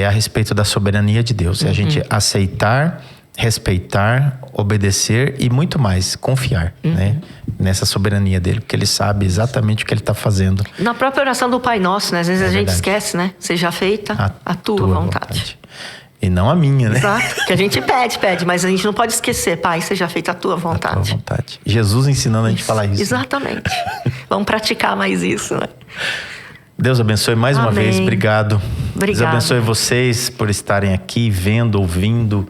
a respeito da soberania de Deus. É a gente aceitar, respeitar, obedecer e muito mais, confiar, né? Nessa soberania dele, porque ele sabe exatamente o que ele está fazendo. Na própria oração do Pai Nosso, né? Às vezes a gente esquece, né? Seja feita a tua vontade. E não a minha, né? Exato. Que a gente pede, mas a gente não pode esquecer. Pai, seja feita a tua vontade. A tua vontade. Jesus ensinando a gente a falar isso. Exatamente. Vamos praticar mais isso, né? Deus abençoe mais uma vez. Obrigado. Obrigada. Deus abençoe vocês por estarem aqui, vendo, ouvindo.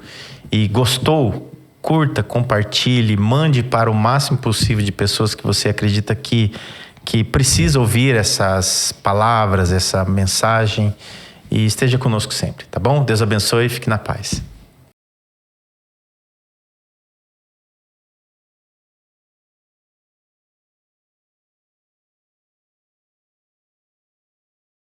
E gostou? Curta, compartilhe, mande para o máximo possível de pessoas que você acredita que precisa ouvir essas palavras, essa mensagem. E esteja conosco sempre, tá bom? Deus abençoe e fique na paz.